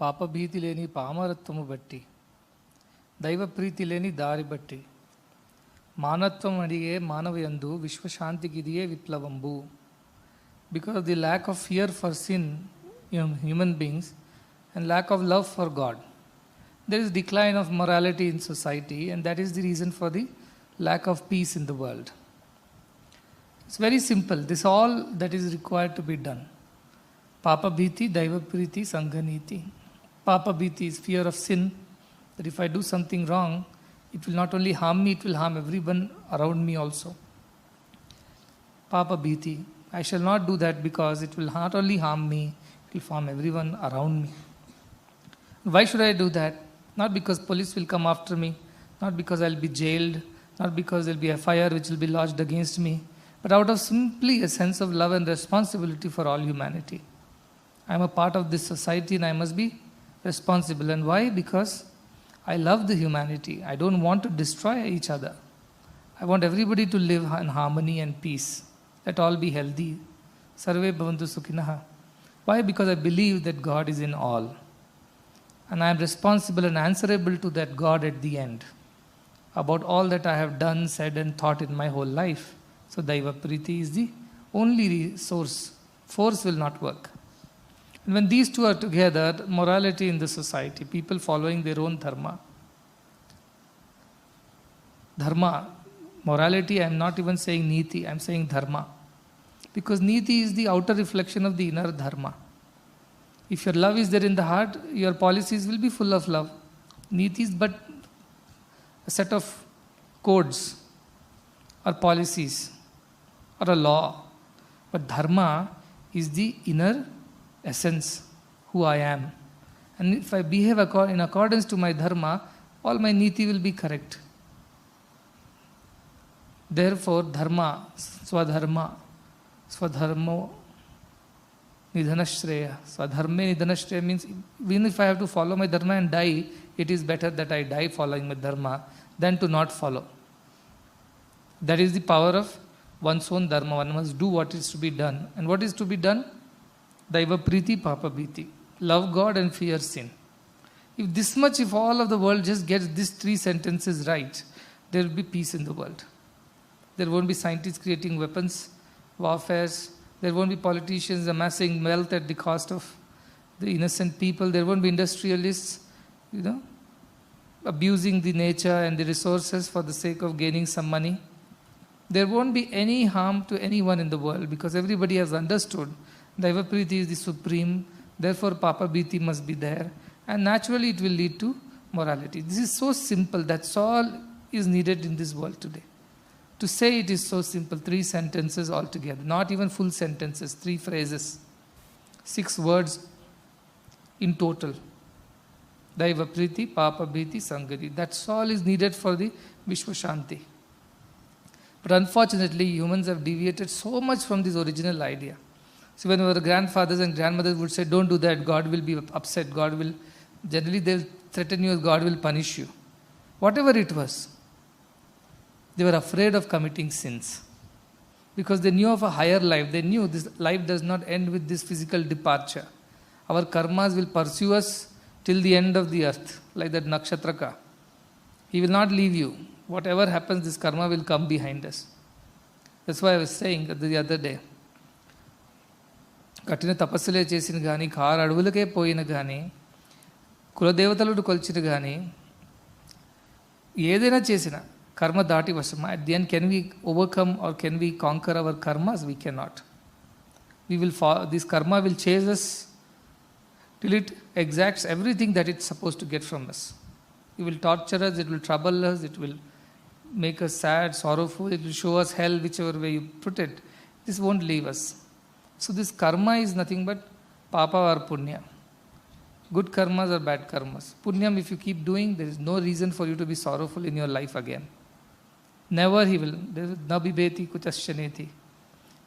పాపభీతి లేని పామరత్వము బట్టి, దైవప్రీతి లేని దారి బట్టి, మానత్వం అడిగే మానవయందు విశ్వశాంతికిదియే విప్లవంబు. Because of the lack of fear for sin in human beings and lack of love for God, there is decline of morality in society, and that is the reason for the lack of peace in the world. It's very simple. This is all that is required to be done. Papa Bhiti, Daiva Priti, Sanghaniti. Papa Bhiti is fear of sin, that if I do something wrong, it will not only harm me, it will harm everyone around me also. Papa Bhiti, I shall not do that because it will not only harm me, it will harm everyone around me. Why should I do that? Not because police will come after me, not because I'll be jailed, not because there'll be a fire which will be lodged against me, but out of simply a sense of love and responsibility for all humanity. I am a part of this society and I must be responsible. And why? Because I love the humanity. I don't want to destroy each other. I want everybody to live in harmony and peace. Let all be healthy. Sarve bhavantu sukhinaha. Why? Because I believe that God is in all. And I am responsible and answerable to that God at the end about all that I have done, said and thought in my whole life. So Daiva Priti is the only source. Force will not work. And when these two are together, morality in the society, people following their own dharma. Dharma, morality, I am not even saying niti, I am saying dharma. Because niti is the outer reflection of the inner dharma. If your love is there in the heart, your policies will be full of love. Niti is but a set of codes or policies or a law. But dharma is the inner essence, who I am. And if I behave in accordance to my dharma, all my niti will be correct. Therefore, dharma, swadharma, swadharmo, nidhanashreya. Swadharme nidhanashreya means even if I have to follow my dharma and die, it is better that I die following my dharma than to not follow. That is the power of one's own dharma. One must do what is to be done. And what is to be done? Daiva Priti, Papa Bhiti. Love God and fear sin. If all of the world just gets these three sentences right, there will be peace in the world. There won't be scientists creating weapons, warfares. There won't be politicians amassing wealth at the cost of the innocent people. There won't be industrialists, abusing the nature and the resources for the sake of gaining some money. There won't be any harm to anyone in the world because everybody has understood Daiva Priti is the supreme, therefore Papa Bhiti must be there, and naturally it will lead to morality. This is so simple, that's all is needed in this world today. To say it is so simple, 3 sentences altogether, not even full sentences, 3 phrases, 6 words in total. Daiva Priti, Papa Bhiti, Sangati. That's all is needed for the Vishwa Shanti. But unfortunately, humans have deviated so much from this original idea. So when our grandfathers and grandmothers would say, don't do that, God will be upset, generally they'll threaten you, God will punish you. Whatever it was, they were afraid of committing sins. Because they knew of a higher life. They knew this life does not end with this physical departure. Our karmas will pursue us till the end of the earth, like that Nakshatraka. He will not leave you. Whatever happens, this karma will come behind us. That's why I was saying the other day, కఠిన తపస్సులే చేసిన కానీ car అడవులకే పోయిన కానీ కులదేవతలను కొలిచిన కానీ ఏదైనా చేసిన కర్మ దాటి వశమా at the end can we overcome or can we conquer our karmas we can not. This karma will chase us till it exacts everything that it's supposed to get from us. It will torture us, it will trouble us, it will make us sad, sorrowful, it will show us hell, whichever way you put it. This won't leave us. So this karma is nothing but papa or punya. Good karmas or bad karmas. Punyam, if you keep doing, there is no reason for you to be sorrowful in your life again. Never he will. Nabibeti kuchasyaneti.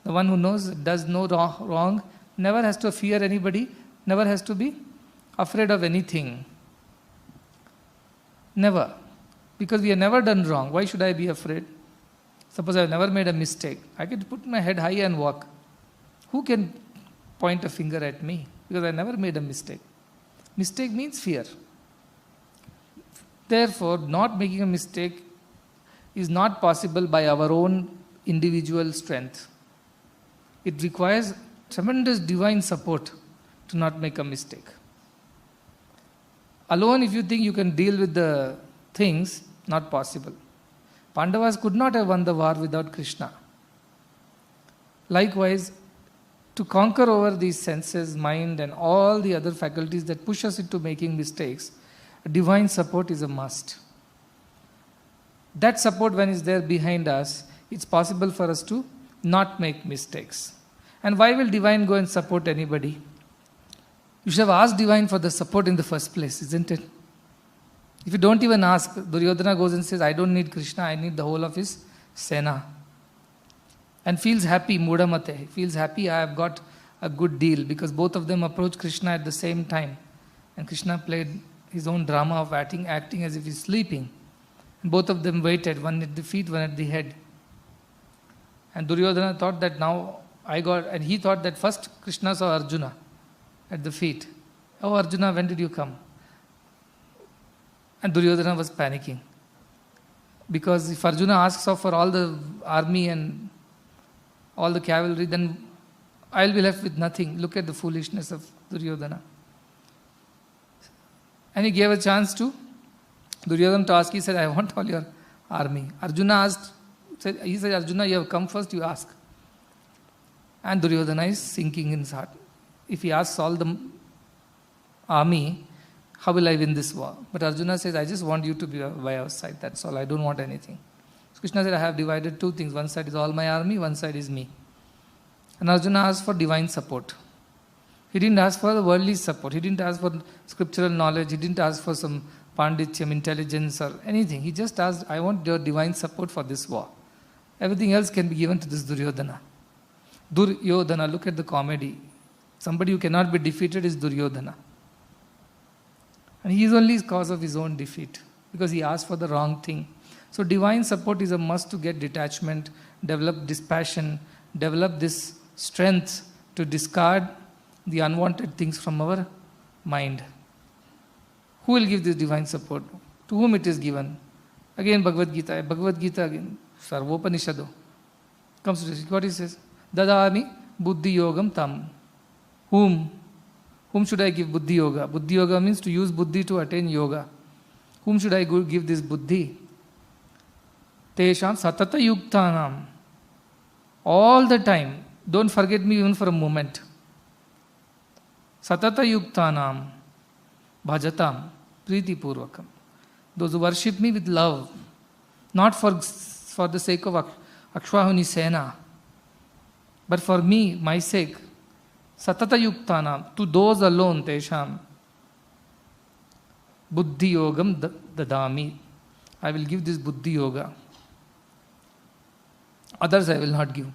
The one who knows, does no wrong, never has to fear anybody, never has to be afraid of anything. Never. Because we have never done wrong. Why should I be afraid? Suppose I have never made a mistake. I can put my head high and walk. Who can point a finger at me? Because I never made a mistake. Mistake means fear. Therefore, not making a mistake is not possible by our own individual strength. It requires tremendous divine support to not make a mistake. Alone, if you think you can deal with the things, not possible. Pandavas could not have won the war without Krishna. Likewise, to conquer over these senses, mind, and all the other faculties that push us into making mistakes, divine support is a must. That support, when it's there behind us, it's possible for us to not make mistakes. And why will divine go and support anybody? You should have asked divine for the support in the first place, isn't it? If you don't even ask, Duryodhana goes and says, I don't need Krishna, I need the whole of his Sena. And feels happy, Mudamate, feels happy I have got a good deal, because both of them approached Krishna at the same time. And Krishna played his own drama of acting as if he's sleeping. And both of them waited, one at the feet, one at the head. And Duryodhana thought that now and he thought that first Krishna saw Arjuna at the feet. Oh Arjuna, when did you come? And Duryodhana was panicking. Because if Arjuna asks off for all the army and all the cavalry, then I'll be left with nothing. Look at the foolishness of Duryodhana. And he gave a chance to Duryodhana to ask. He said, I want all your army. Arjuna asked, he said, Arjuna, you have come first, you ask. And Duryodhana is sinking in his heart. If he asks all the army, how will I win this war? But Arjuna says, I just want you to be by our side, that's all, I don't want anything. So Krishna said, I have divided two things. One side is all my army, one side is me. And Arjuna asked for divine support. He didn't ask for the worldly support. He didn't ask for scriptural knowledge. He didn't ask for some pandityam, intelligence or anything. He just asked, I want your divine support for this war. Everything else can be given to this Duryodhana. Duryodhana, look at the comedy. Somebody who cannot be defeated is Duryodhana. And he is only cause of his own defeat, because he asked for the wrong thing. So divine support is a must to get detachment, develop dispassion, develop this strength to discard the unwanted things from our mind. Who will give this divine support? To whom it is given? Again Bhagavad Gita. Bhagavad Gita again. Sarvopanishado. Comes to this. What he says? Dadami buddhi yogam tam. Whom should I give buddhi yoga? Buddhi yoga means to use buddhi to attain yoga. Whom should I give this buddhi? Tesham satata yuktanam. All the time. Don't forget me even for a moment. Satata yuktanam. Bhajatam. Priti purvakam. Those who worship me with love. Not for the sake of Akshvahuni Sena. But for me, my sake. Satata yuktana, to those alone, tesham, buddhi yogam dadami. I will give this buddhi yoga. Others I will not give.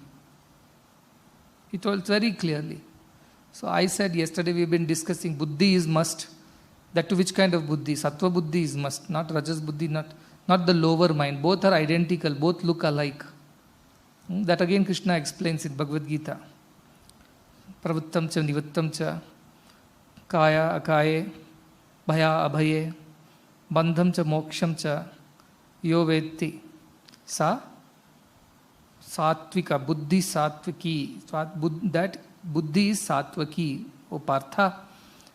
He told very clearly. So I said yesterday, we've been discussing buddhi is must. That to which kind of buddhi? Sattva buddhi is must, not rajas buddhi, not the lower mind. Both are identical, both look alike. That again Krishna explains in Bhagavad Gita. Pravuttam cha nivuttam cha, kaya akaye, bhaya abhaye, bandham cha moksham cha, yo vetti. Sa satvika, buddhi satviki. That buddhi is satvaki, O Partha.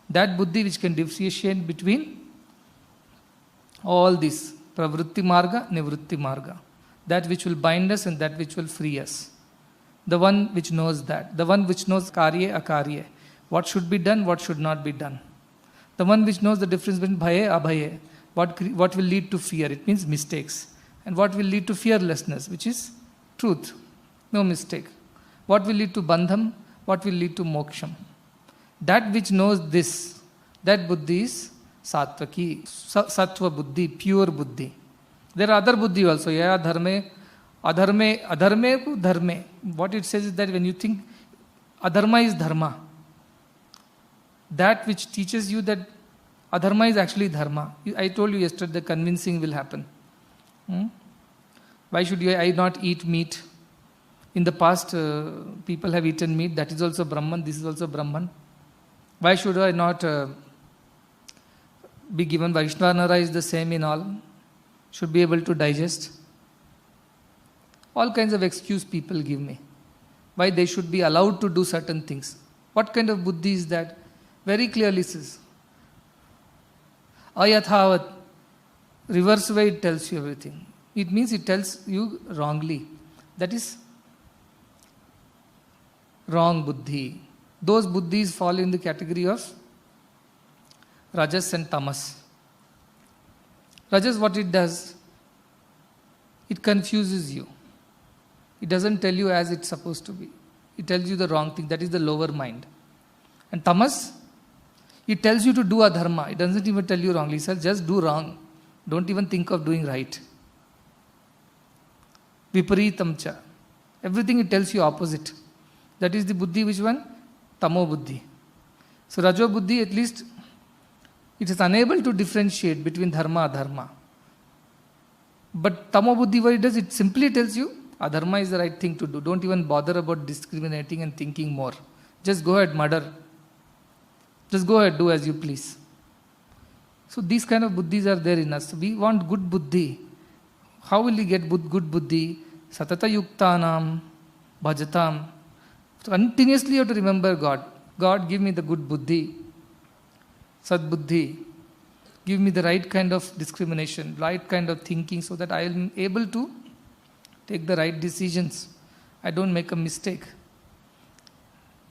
That buddhi which can differentiate between all this, pravritti marga, nivritti marga. That which will bind us and that which will free us. The one which knows that. The one which knows karye, akarye. What should be done, what should not be done. The one which knows the difference between bhaye, abhaye. What will lead to fear? It means mistakes. And what will lead to fearlessness, which is truth. No mistake. What will lead to bandham? What will lead to moksham? That which knows this, that buddhi is satvaki, sattva buddhi, pure buddhi. There are other buddhi also. Yeah, dharme, adharme, adharme, dharme. What it says is that when you think adharma is dharma, that which teaches you that adharma is actually dharma. I told you yesterday the convincing will happen. Why should I not eat meat? In the past, people have eaten meat. That is also Brahman. This is also Brahman. Why should I not be given. Vaishnavara is the same in all. Should be able to digest. All kinds of excuse people give me. Why they should be allowed to do certain things. What kind of buddhi is that? Very clearly says. Ayathavat. Reverse way it tells you everything. It means it tells you wrongly. That is wrong buddhi. Those buddhis fall in the category of Rajas and Tamas. Rajas, what it does? It confuses you. It doesn't tell you as it's supposed to be. It tells you the wrong thing. That is the lower mind. And Tamas, it tells you to do adharma. It doesn't even tell you wrongly. It says just do wrong. Don't even think of doing right. Viparitamcha. Everything it tells you opposite. That is the buddhi, which one? Tamo buddhi. So Rajo buddhi, at least, it is unable to differentiate between dharma and adharma. But Tamo buddhi, what it does, it simply tells you adharma is the right thing to do. Don't even bother about discriminating and thinking more. Just go ahead, murder. Just go ahead, do as you please. So these kind of buddhis are there in us. We want good buddhi. How will we get good buddhi? Satata yuktanam, bhajatam. So continuously you have to remember God. God, give me the good buddhi, sad buddhi. Give me the right kind of discrimination, right kind of thinking, so that I am able to take the right decisions. I don't make a mistake.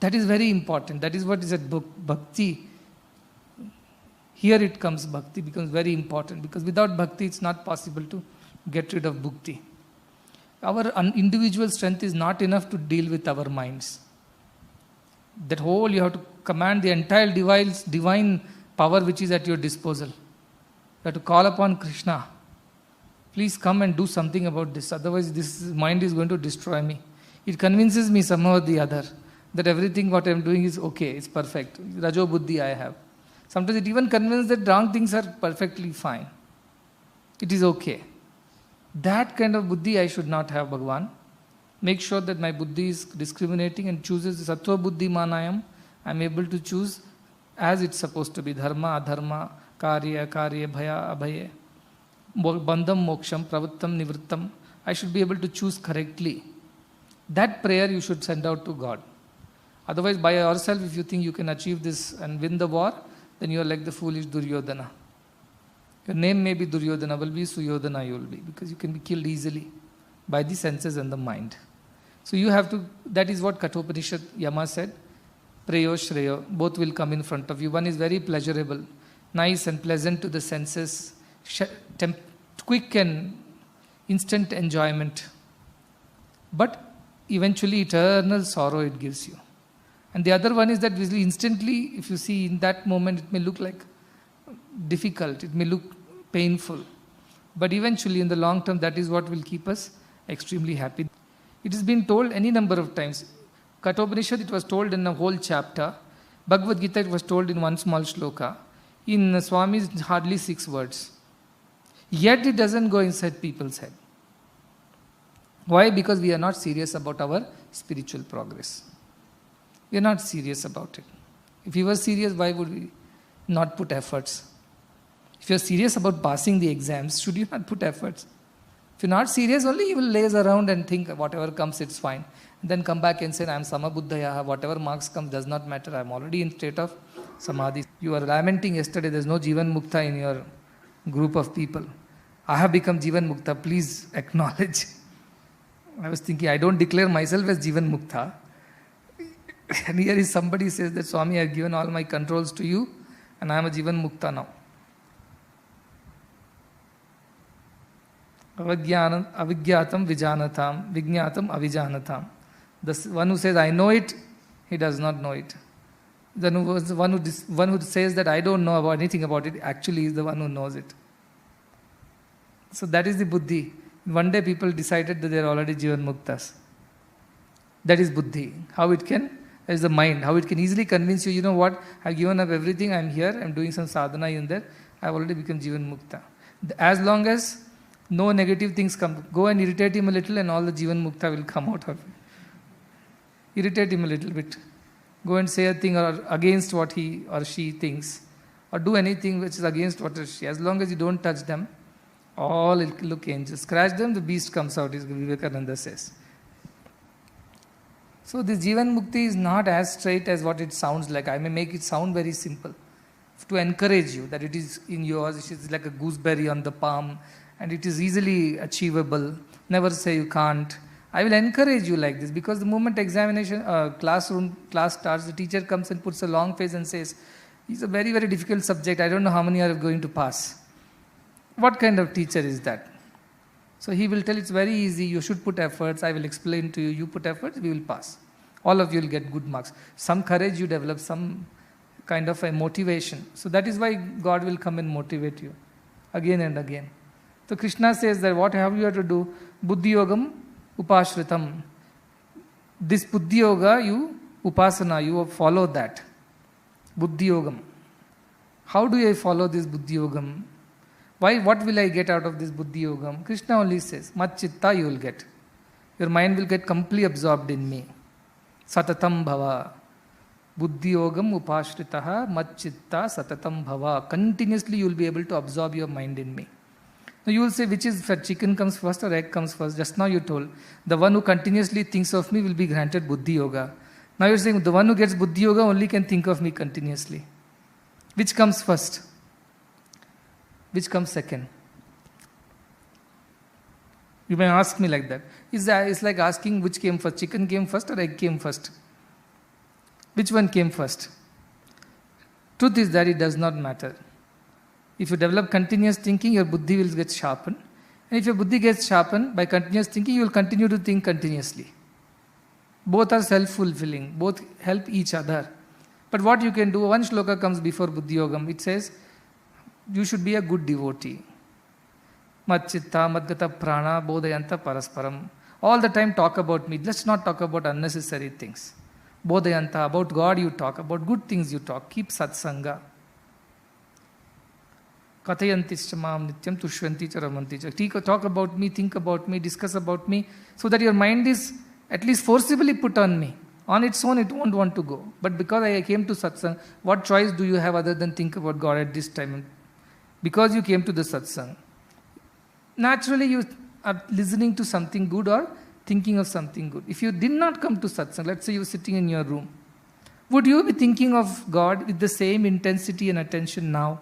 That is very important. That is what is at bhakti. Here it comes, bhakti becomes very important, because without bhakti it's not possible to get rid of bhukti. Our individual strength is not enough to deal with our minds. That whole, you have to command the entire divine power which is at your disposal. You have to call upon Krishna. Please come and do something about this. Otherwise this mind is going to destroy me. It convinces me somehow or the other that everything what I am doing is okay, it's perfect. Rajo buddhi I have. Sometimes it even convinces that wrong things are perfectly fine. It is okay. That kind of buddhi I should not have, Bhagavan. Make sure that my buddhi is discriminating and chooses the sattva buddhi manayam. I am able to choose as it's supposed to be. Dharma, adharma, karya, bhaya, abhaya. Bandham, moksham, pravittam, nivrittam. I should be able to choose correctly. That prayer you should send out to God. Otherwise, by yourself, if you think you can achieve this and win the war, then you are like the foolish Duryodhana. Your name may be Duryodhana, will be Suyodhana you will be, because you can be killed easily by the senses and the mind. So you have to, that is what Kathopanishad Yama said, Preyo Shreyo, both will come in front of you. One is very pleasurable, nice and pleasant to the senses, quick and instant enjoyment. But eventually eternal sorrow it gives you. And the other one is that instantly, if you see in that moment, it may look like difficult, it may look painful. But eventually, in the long term, that is what will keep us extremely happy. It has been told any number of times. Kathopanishad, it was told in a whole chapter. Bhagavad Gita, it was told in one small shloka. In Swami, it's hardly 6 words. Yet it doesn't go inside people's head. Why? Because we are not serious about our spiritual progress. We are not serious about it. If we were serious, why would we not put efforts? If you are serious about passing the exams, should you not put efforts? If you are not serious, only you will laze around and think whatever comes, it's fine. And then come back and say, I am Samabuddhaya, whatever marks come does not matter, I am already in state of Samadhi. You were lamenting yesterday, there is no Jivan Mukta in your group of people. I have become Jivan Mukta, please acknowledge. I was thinking, I don't declare myself as Jivan Mukta. And here is somebody says that Swami, I have given all my controls to you and I am a Jivan Mukta now. Avigyatam vijanatam, vignatam avijanatam. The one who says, I know it, he does not know it. The one who says that I don't know about anything about it, actually is the one who knows it. So that is the buddhi. One day people decided that they are already Jivan Muktas. That is buddhi. How it can? That is the mind. How it can easily convince you, you know what, I have given up everything, I am here, I am doing some sadhana in there, I have already become Jivan Mukta. As long as no negative things come, go and irritate him a little and all the Jivan Mukta will come out of it. Irritate him a little bit. Go and say a thing or against what he or she thinks. or do anything which is against what is Shri. As long as you don't touch them, all look angels. Scratch them, the beast comes out, as Vivekananda says. So this Jivan Mukti is not as straight as what it sounds like. I may make it sound very simple to encourage you that it is in yours, it is like a gooseberry on the palm and it is easily achievable. Never say you can't. I will encourage you like this, because the moment examination, class starts, the teacher comes and puts a long face and says, it's a very, very difficult subject, I don't know how many are going to pass. What kind of teacher is that? So he will tell, it's very easy, you should put efforts, I will explain to you, you put efforts, we will pass. All of you will get good marks. Some courage you develop, some kind of a motivation. So that is why God will come and motivate you again and again. So Krishna says that what have you to do? Buddhi yogam upashritam. This buddhi yoga, you upasana, you follow that. Buddhi yogam. How do I follow this buddhi yogam? Why? What will I get out of this buddhi yogam? Krishna only says, mat chitta you will get. Your mind will get completely absorbed in me. Satatam bhava. Buddhi yogam upashritaha mat chitta satatam bhava. Continuously you will be able to absorb your mind in me. Now you will say, which is first, chicken comes first or egg comes first? Just now you told, the one who continuously thinks of me will be granted buddhi yoga. Now you are saying, the one who gets buddhi yoga only can think of me continuously. Which comes first? Which comes second? You may ask me like that. It's like asking which came first, chicken came first or egg came first? Which one came first? Truth is that it does not matter. If you develop continuous thinking, your buddhi will get sharpened. And if your buddhi gets sharpened by continuous thinking, you will continue to think continuously. Both are self-fulfilling. Both help each other. But what you can do, one shloka comes before buddhi yogam. It says, you should be a good devotee. Mat chitta, madgata prana, bodhayanta parasparam. All the time talk about me. Let's not talk about unnecessary things. Bodhayanta, about God you talk, about good things you talk. Keep satsanga. Kathayantischa maam nityam tushyanti cha ramanti cha. Talk about me, think about me, discuss about me, so that your mind is at least forcibly put on me. On its own, it won't want to go. But because I came to satsang, what choice do you have other than think about God at this time? Because you came to the satsang. Naturally, you are listening to something good or thinking of something good. If you did not come to satsang, let's say you were sitting in your room, would you be thinking of God with the same intensity and attention now?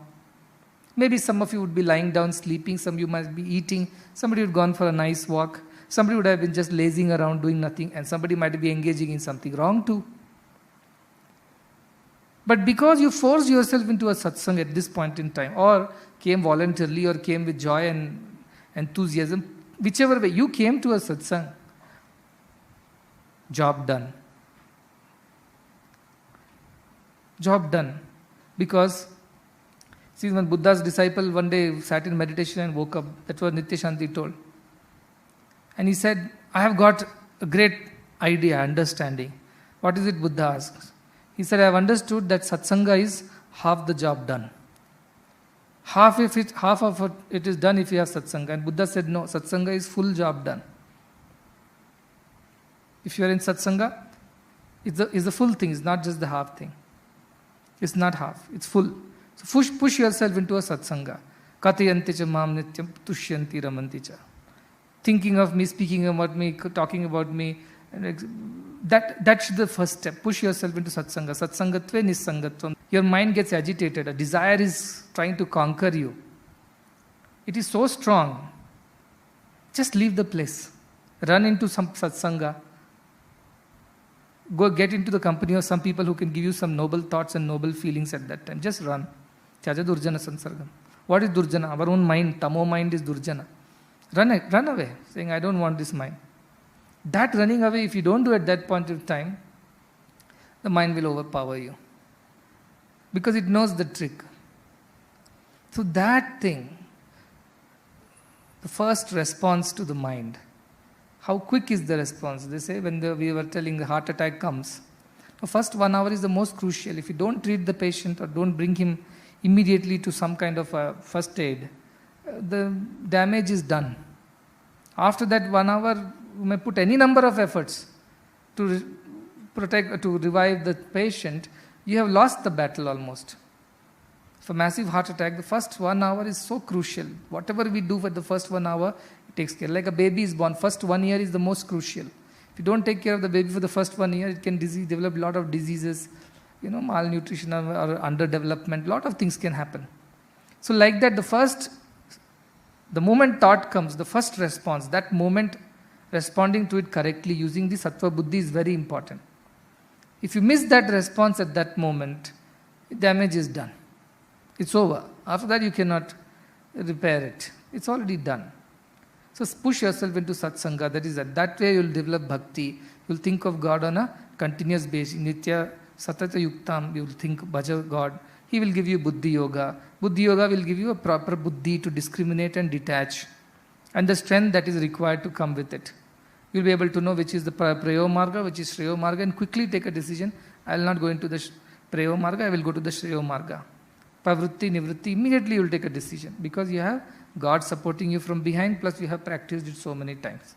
Maybe some of you would be lying down sleeping, some of you might be eating, somebody would have gone for a nice walk, somebody would have been just lazing around doing nothing, and somebody might be engaging in something wrong too. But because you forced yourself into a satsang at this point in time, or came voluntarily, or came with joy and enthusiasm, whichever way, you came to a satsang, job done. Job done. Because, see, when Buddha's disciple one day sat in meditation and woke up, that's what Nitya Shanti told. And he said, I have got a great idea, understanding. What is it, Buddha asks? He said, I have understood that satsanga is half the job done. Half of it is done if you have satsanga. And Buddha said, no, satsanga is full job done. If you are in satsanga, it's the full thing, it's not just the half thing. It's not half, it's full. So push yourself into a satsanga. Kathayanti cha maam nityam tushyanti ramanti cha. Thinking of me, speaking about me, talking about me. That's the first step. Push yourself into satsanga. Satsangatve nissangatvam. Your mind gets agitated. A desire is trying to conquer you. It is so strong. Just leave the place. Run into some satsanga. Go get into the company of some people who can give you some noble thoughts and noble feelings at that time. Just run. Tyaja durjana sansargam. What is durjana? Our own mind, tamo mind is durjana. Run away, saying, I don't want this mind. That running away, if you don't do at that point of time, the mind will overpower you. Because it knows the trick. So that thing, the first response to the mind, how quick is the response? They say when we were telling the heart attack comes, the first 1 hour is the most crucial. If you don't treat the patient or don't bring him immediately to some kind of a first aid, the damage is done. After that 1 hour, you may put any number of efforts to revive the patient. You have lost the battle almost. For massive heart attack, the first 1 hour is so crucial. Whatever we do for the first 1 hour, it takes care. Like a baby is born, first 1 year is the most crucial. If you don't take care of the baby for the first 1 year, it can develop a lot of diseases, malnutrition or underdevelopment, a lot of things can happen. So like that, the moment thought comes, the first response, that moment responding to it correctly using the sattva buddhi is very important. If you miss that response at that moment, damage is done. It's over. After that you cannot repair it. It's already done. So push yourself into satsanga. That way you will develop bhakti. You will think of God on a continuous basis. Nitya satata yuktam. You will think bhaja God. He will give you buddhi yoga. Buddhi yoga will give you a proper buddhi to discriminate and detach. And the strength that is required to come with it. You will be able to know which is the prayo marga, which is shreyo marga, and quickly take a decision. I will not go into the prayo marga, I will go to the shreyo marga. Pravritti, nivritti, immediately you will take a decision because you have God supporting you from behind, plus you have practiced it so many times.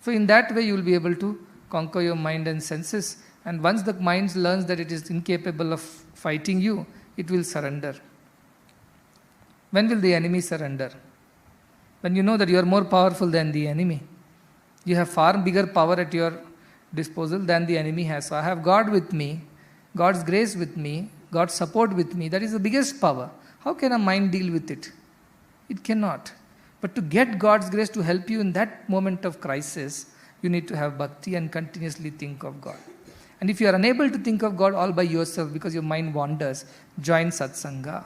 So in that way you will be able to conquer your mind and senses, and once the mind learns that it is incapable of fighting you, it will surrender. When will the enemy surrender? When you know that you are more powerful than the enemy. You have far bigger power at your disposal than the enemy has. So I have God with me, God's grace with me, God's support with me. That is the biggest power. How can a mind deal with it? It cannot. But to get God's grace to help you in that moment of crisis, you need to have bhakti and continuously think of God. And if you are unable to think of God all by yourself because your mind wanders, join satsanga.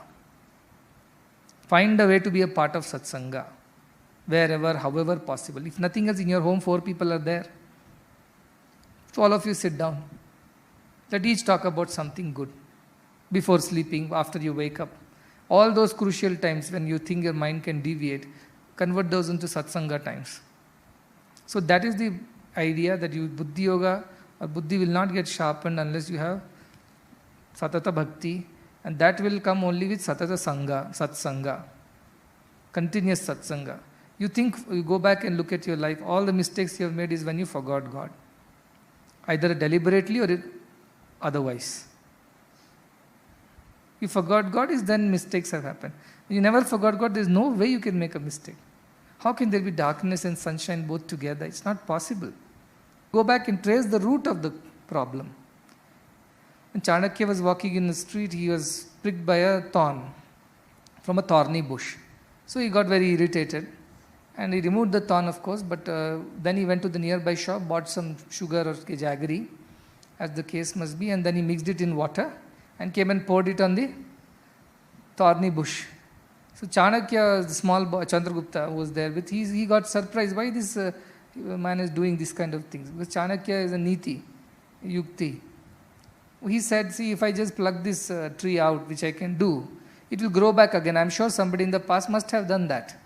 Find a way to be a part of satsanga. Wherever, however possible. If nothing else in your home, 4 people are there. So all of you sit down. Let each talk about something good. Before sleeping, after you wake up. All those crucial times when you think your mind can deviate, convert those into satsanga times. So that is the idea that buddhi yoga or buddhi will not get sharpened unless you have satata bhakti, and that will come only with satata sangha, satsanga, continuous satsanga. You go back and look at your life, all the mistakes you have made is when you forgot God. Either deliberately or otherwise. You forgot God, then mistakes have happened. You never forgot God, there is no way you can make a mistake. How can there be darkness and sunshine both together? It's not possible. Go back and trace the root of the problem. When Chanakya was walking in the street, he was pricked by a thorn from a thorny bush. So he got very irritated and he removed the thorn, of course, but then he went to the nearby shop, bought some sugar or jaggery, as the case must be, and then he mixed it in water and came and poured it on the thorny bush. So Chanakya, the small boy, Chandragupta, who was there with, he got surprised. Why this man is doing this kind of things? Because Chanakya is a niti, yukti. He said, see, if I just pluck this tree out, which I can do, it will grow back again. I'm sure somebody in the past must have done that.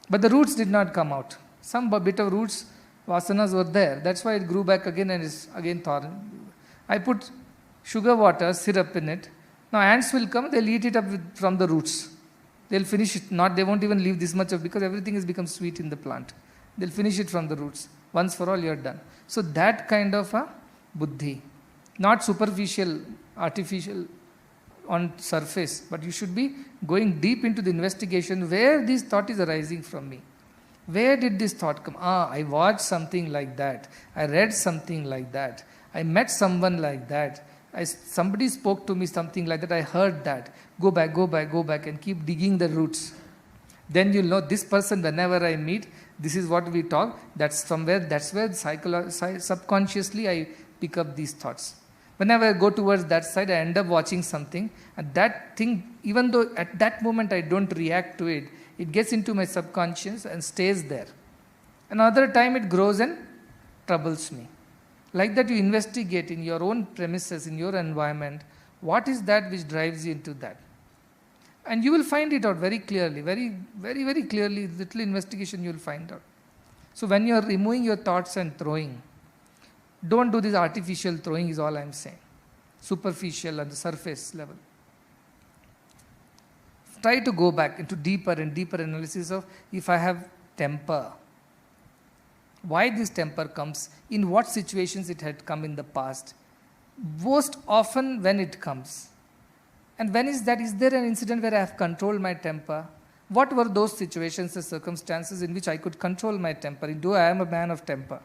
But the roots did not come out. Some bit of roots, vasanas were there. That's why it grew back again and is again thorn. I put sugar water, syrup in it. Now ants will come, they'll eat it up from the roots. They'll finish it. They won't even leave this much of, because everything has become sweet in the plant. They'll finish it from the roots. Once for all, you're done. So that kind of a buddhi. Not superficial, artificial on surface, but you should be going deep into the investigation where this thought is arising from me. Where did this thought come? I watched something like that. I read something like that. I met someone like that. Somebody spoke to me something like that. I heard that. Go back and keep digging the roots. Then you'll know this person, whenever I meet, this is what we talk. That's where subconsciously I pick up these thoughts. Whenever I go towards that side, I end up watching something, and that thing, even though at that moment I don't react to it, it gets into my subconscious and stays there. Another time it grows and troubles me. Like that, you investigate in your own premises, in your environment, what is that which drives you into that. And you will find it out very clearly, very, very, very clearly. Little investigation you will find out. So when you are removing your thoughts and throwing, don't do this artificial throwing is all I am saying. Superficial at the surface level. Try to go back into deeper and deeper analysis of if I have temper. Why this temper comes, in what situations it had come in the past. Most often when it comes. And when is that? Is there an incident where I have controlled my temper? What were those situations or circumstances in which I could control my temper? Though I am a man of temper.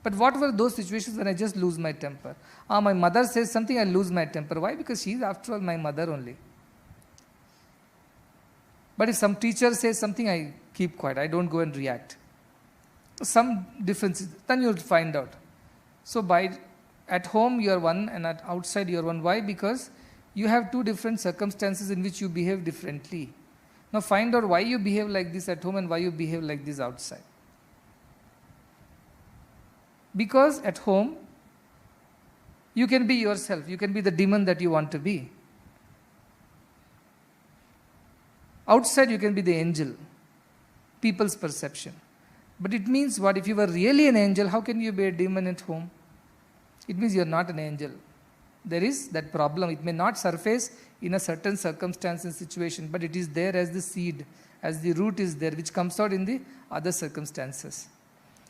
But what were those situations when I just lose my temper? My mother says something, I lose my temper. Why? Because she is after all my mother only. But if some teacher says something, I keep quiet. I don't go and react. Some differences, then you'll find out. So at home you are one and at outside you are one. Why? Because you have two different circumstances in which you behave differently. Now find out why you behave like this at home and why you behave like this outside. Because at home, you can be yourself. You can be the demon that you want to be. Outside, you can be the angel. People's perception. But it means what? If you were really an angel, how can you be a demon at home? It means you are not an angel. There is that problem. It may not surface in a certain circumstance and situation, but it is there as the seed, as the root is there, which comes out in the other circumstances.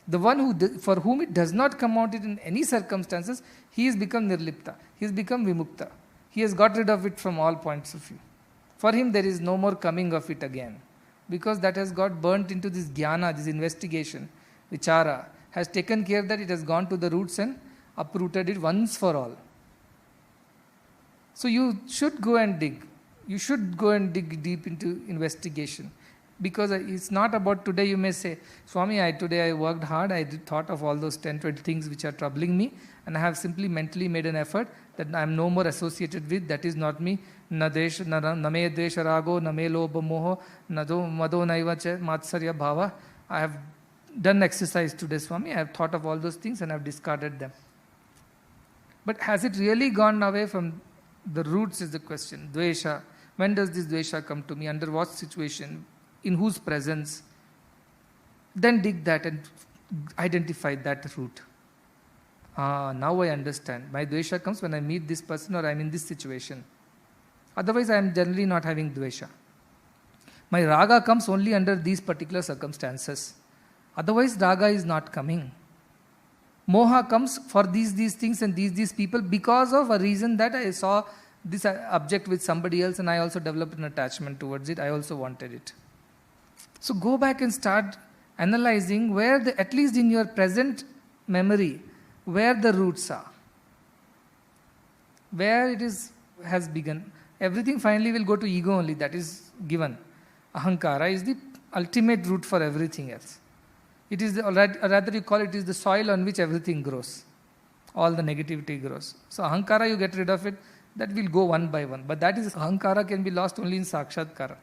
The one for whom it does not come out in any circumstances, he has become nirlipta. He has become vimukta. He has got rid of it from all points of view. For him, there is no more coming of it again. Because that has got burnt into this jnana, this investigation, vichara, has taken care that it has gone to the roots and uprooted it once for all. So you should go and dig. You should go and dig deep into investigation. Because it's not about today you may say, Swami, today I worked hard, I thought of all those 10, 20 things which are troubling me, and I have simply mentally made an effort that I am no more associated with, that is not me. Na me desha rago, na me lobha moho, mado naiva cha matsarya bhava. I have done exercise today, Swami, I have thought of all those things and I have discarded them. But has it really gone away from the roots is the question. Dvesha. When does this dvesha come to me? Under what situation? In whose presence? Then dig that and identify that root. Now I understand. My dvesha comes when I meet this person or I am in this situation. Otherwise I am generally not having dvesha. My raga comes only under these particular circumstances. Otherwise raga is not coming. Moha comes for these things and these people because of a reason that I saw this object with somebody else and I also developed an attachment towards it. I also wanted it. So go back and start analyzing where at least in your present memory, where the roots are. Where it has begun. Everything finally will go to ego only, that is given. Ahankara is the ultimate root for everything else. It is rather you call it is the soil on which everything grows. All the negativity grows. So ahankara, you get rid of it, that will go one by one. But that is, ahankara can be lost only in sakshatkara.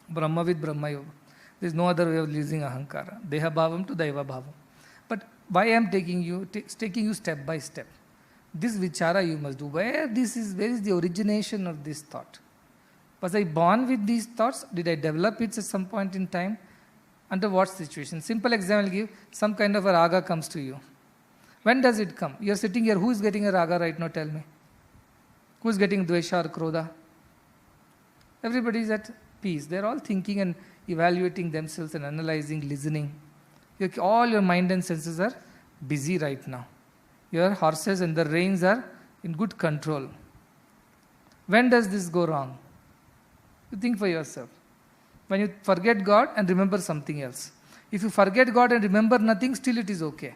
Brahma with Brahma Yoga. There is no other way of losing ahankara. Deha bhavam to daiva bhavam. But why I am taking you step by step. This vichara you must do. Where is the origination of this thought? Was I born with these thoughts? Did I develop it at some point in time? Under what situation? Simple example I'll give. Some kind of a raga comes to you. When does it come? You are sitting here. Who is getting a raga right now? Tell me. Who is getting dvesha or krodha? Everybody is at peace. They are all thinking and evaluating themselves and analyzing, listening. All your mind and senses are busy right now. Your horses and the reins are in good control. When does this go wrong? You think for yourself. When you forget God and remember something else. If you forget God and remember nothing, still it is okay.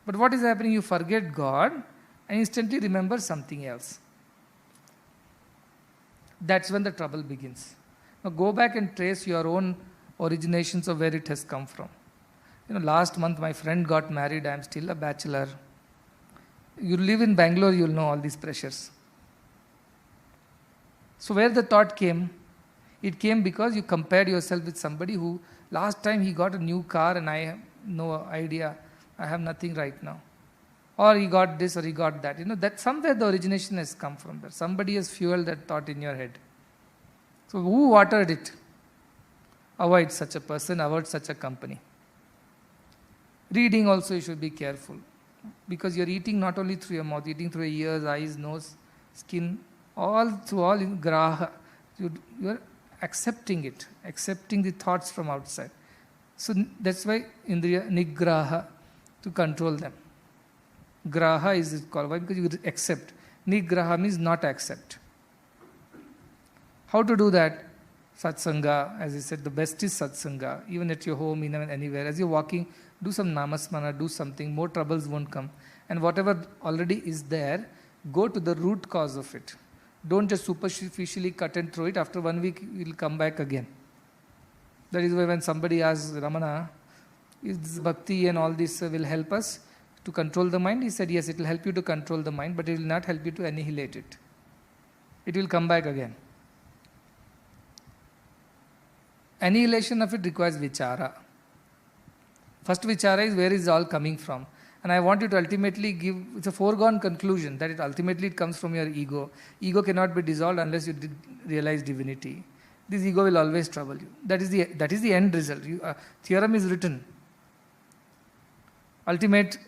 But what is happening? You forget God and instantly remember something else. That's when the trouble begins. Now go back and trace your own originations of where it has come from. Last month my friend got married. I am still a bachelor. You live in Bangalore, you will know all these pressures. So where the thought came? It came because you compared yourself with somebody who last time he got a new car and I have no idea. I have nothing right now. Or he got this or he got that. That somewhere the origination has come from there. Somebody has fueled that thought in your head. So who watered it? Avoid such a person, avoid such a company. Reading also you should be careful. Because you are eating not only through your mouth, eating through your ears, eyes, nose, skin, all through all in graha. You are accepting it, accepting the thoughts from outside. So that's why indriya nigraha, to control them. Graha is called. Why? Because you accept. Nigraha means not accept. How to do that? Satsanga, as I said, the best is satsanga. Even at your home, even anywhere. As you're walking, do some namasmana, do something. More troubles won't come. And whatever already is there, go to the root cause of it. Don't just superficially cut and throw it. After 1 week, it will come back again. That is why when somebody asks Ramana, is this bhakti and all this will help us to control the mind? He said, yes, it will help you to control the mind, but it will not help you to annihilate it. It will come back again. Annihilation of it requires vichara. First vichara is where is all coming from. And I want you to ultimately give, it's a foregone conclusion that ultimately it comes from your ego. Ego cannot be dissolved unless you realize divinity. This ego will always trouble you. That is the end result. Theorem is written. Ultimate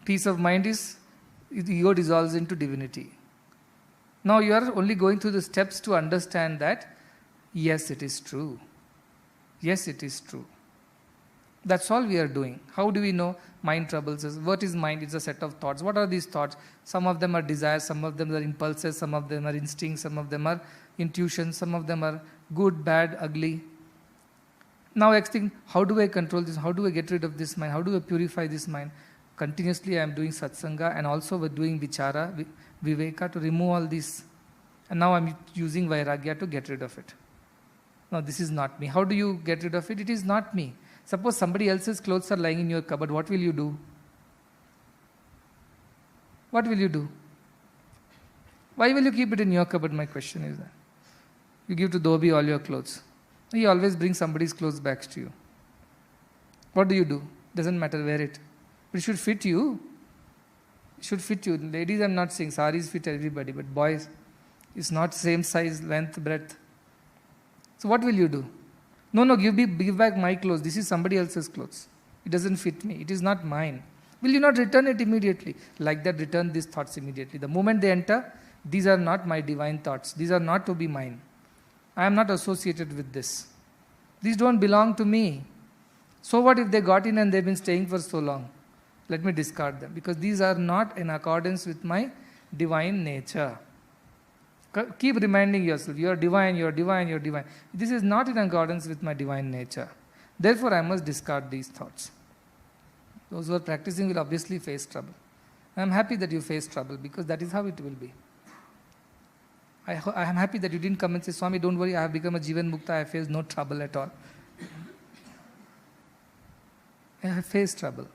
peace of mind is the ego dissolves into divinity. Now you are only going through the steps to understand that, yes, it is true. Yes, it is true. That's all we are doing. How do we know mind troubles us? What is mind? It's a set of thoughts. What are these thoughts? Some of them are desires, some of them are impulses, some of them are instincts, some of them are intuitions, some of them are good, bad, ugly. Now I think, how do I control this? How do I get rid of this mind? How do I purify this mind? Continuously I am doing satsanga and also we're doing vichara, viveka to remove all this. And now I'm using vairagya to get rid of it. No, this is not me. How do you get rid of it? It is not me. Suppose somebody else's clothes are lying in your cupboard, what will you do? What will you do? Why will you keep it in your cupboard? My question is that. You give to Dhobi all your clothes. He always brings somebody's clothes back to you. What do? Doesn't matter, wear it. But it should fit you. It should fit you. Ladies, I'm not saying saris fit everybody, but boys, it's not same size, length, breadth. So what will you do? No, give back my clothes. This is somebody else's clothes. It doesn't fit me. It is not mine. Will you not return it immediately? Like that, return these thoughts immediately. The moment they enter, these are not my divine thoughts. These are not to be mine. I am not associated with this. These don't belong to me. So what if they got in and they've been staying for so long? Let me discard them because these are not in accordance with my divine nature. Keep reminding yourself, you are divine, you are divine, you are divine. This is not in accordance with my divine nature. Therefore, I must discard these thoughts. Those who are practicing will obviously face trouble. I am happy that you face trouble because that is how it will be. I am happy that you didn't come and say, Swami, don't worry, I have become a Jivan Mukta, I face no trouble at all. I have faced trouble.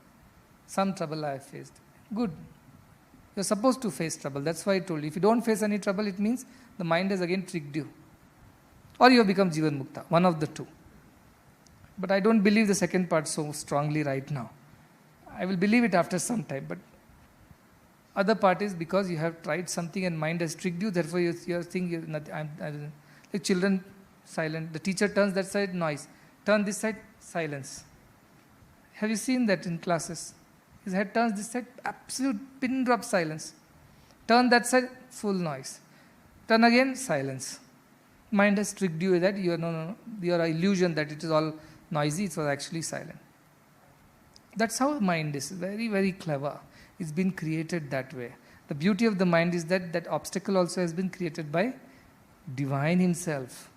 Some trouble I have faced. Good. You're supposed to face trouble. That's why I told you. If you don't face any trouble, it means the mind has again tricked you. Or you have become Jivan Mukta. One of the two. But I don't believe the second part so strongly right now. I will believe it after some time. But other part is because you have tried something and mind has tricked you. Therefore, you think you're not, like children, silent. The teacher turns that side, noise. Turn this side, silence. Have you seen that in classes? His head turns this side, absolute pin drop silence. Turn that side, full noise. Turn again, silence. Mind has tricked you that you are your illusion that it is all noisy, it was actually silent. That's how mind is, very, very clever. It's been created that way. The beauty of the mind is that that obstacle also has been created by Divine Himself,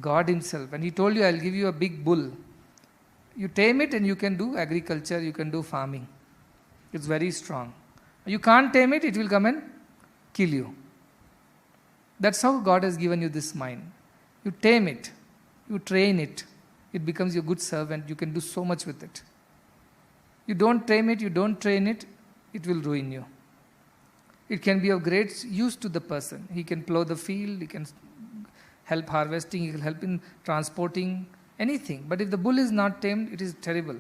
God Himself. And He told you, I'll give you a big bull. You tame it and you can do agriculture, you can do farming. It's very strong. You can't tame it, it will come and kill you. That's how God has given you this mind. You tame it, you train it, it becomes your good servant, you can do so much with it. You don't tame it, you don't train it, it will ruin you. It can be of great use to the person. He can plow the field, he can help harvesting, he can help in transporting, anything. But if the bull is not tamed, it is terrible.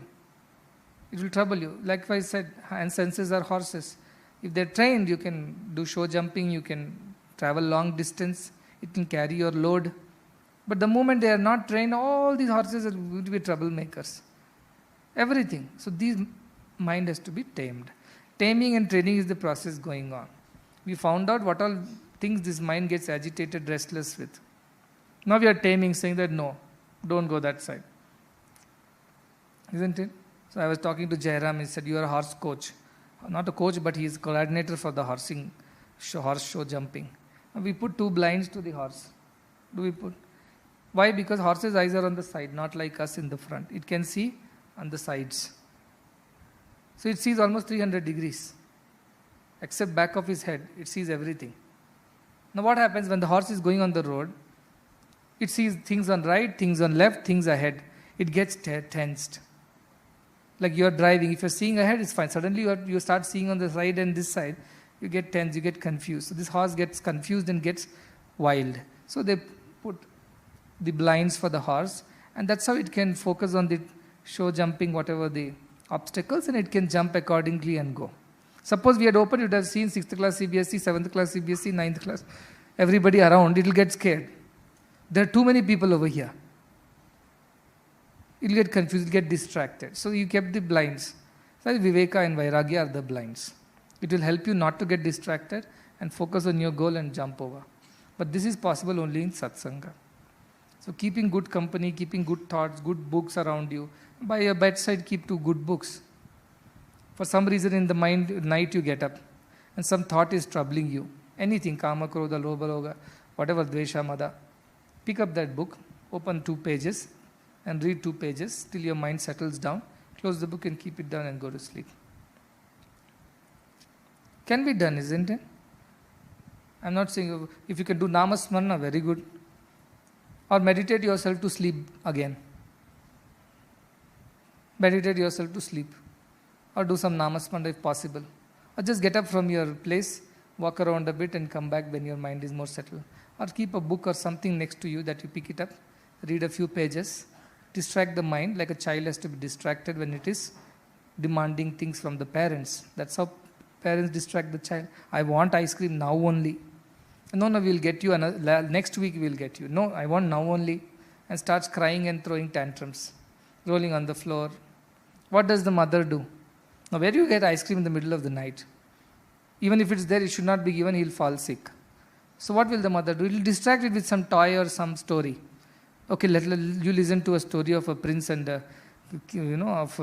It will trouble you. Like I said, and senses are horses. If they're trained, you can do show jumping, you can travel long distance, it can carry your load. But the moment they are not trained, all these horses are going to be troublemakers. Everything. So these mind has to be tamed. Taming and training is the process going on. We found out what all things this mind gets agitated, restless with. Now we are taming, saying that no, don't go that side. Isn't it? So I was talking to Jairam, he said, you are a horse coach. Not a coach, but he is coordinator for the horse show jumping. And we put 2 blinds to the horse. Do we put? Why? Because horse's eyes are on the side, not like us in the front. It can see on the sides. So it sees almost 300 degrees. Except back of his head, it sees everything. Now what happens when the horse is going on the road? It sees things on right, things on left, things ahead. It gets tensed. Like you are driving, if you're seeing ahead, it's fine. Suddenly you start seeing on the side and this side, you get tense, you get confused. So this horse gets confused and gets wild. So they put the blinds for the horse, and that's how it can focus on the show jumping, whatever the obstacles, and it can jump accordingly and go. Suppose we had opened, you would have seen 6th class CBSE, 7th class CBSE, 9th class, everybody around, it will get scared. There are too many people over here. You'll get confused, you'll get distracted. So you kept the blinds. So Viveka and Vairagya are the blinds. It will help you not to get distracted and focus on your goal and jump over. But this is possible only in satsanga. So keeping good company, keeping good thoughts, good books around you. By your bedside, keep 2 good books. For some reason in the night you get up and some thought is troubling you. Anything, kama, krodha, lobha, loga, whatever, dvesha, mada. Pick up that book, open 2 pages and read 2 pages till your mind settles down. Close the book and keep it down and go to sleep. Can be done, isn't it? I'm not saying if you can do namasmarana, very good. Or meditate yourself to sleep again. Meditate yourself to sleep. Or do some namasmarana if possible. Or just get up from your place, walk around a bit and come back when your mind is more settled. Or keep a book or something next to you that you pick it up, read a few pages, distract the mind like a child has to be distracted when it is demanding things from the parents. That's how parents distract the child. I want ice cream now only. No, we'll get you next week we'll get you. No, I want now only. And starts crying and throwing tantrums, rolling on the floor. What does the mother do? Now where do you get ice cream in the middle of the night? Even if it's there, it should not be given, he'll fall sick. So what will the mother do? He'll distract it with some toy or some story. Okay, you listen to a story of a prince and of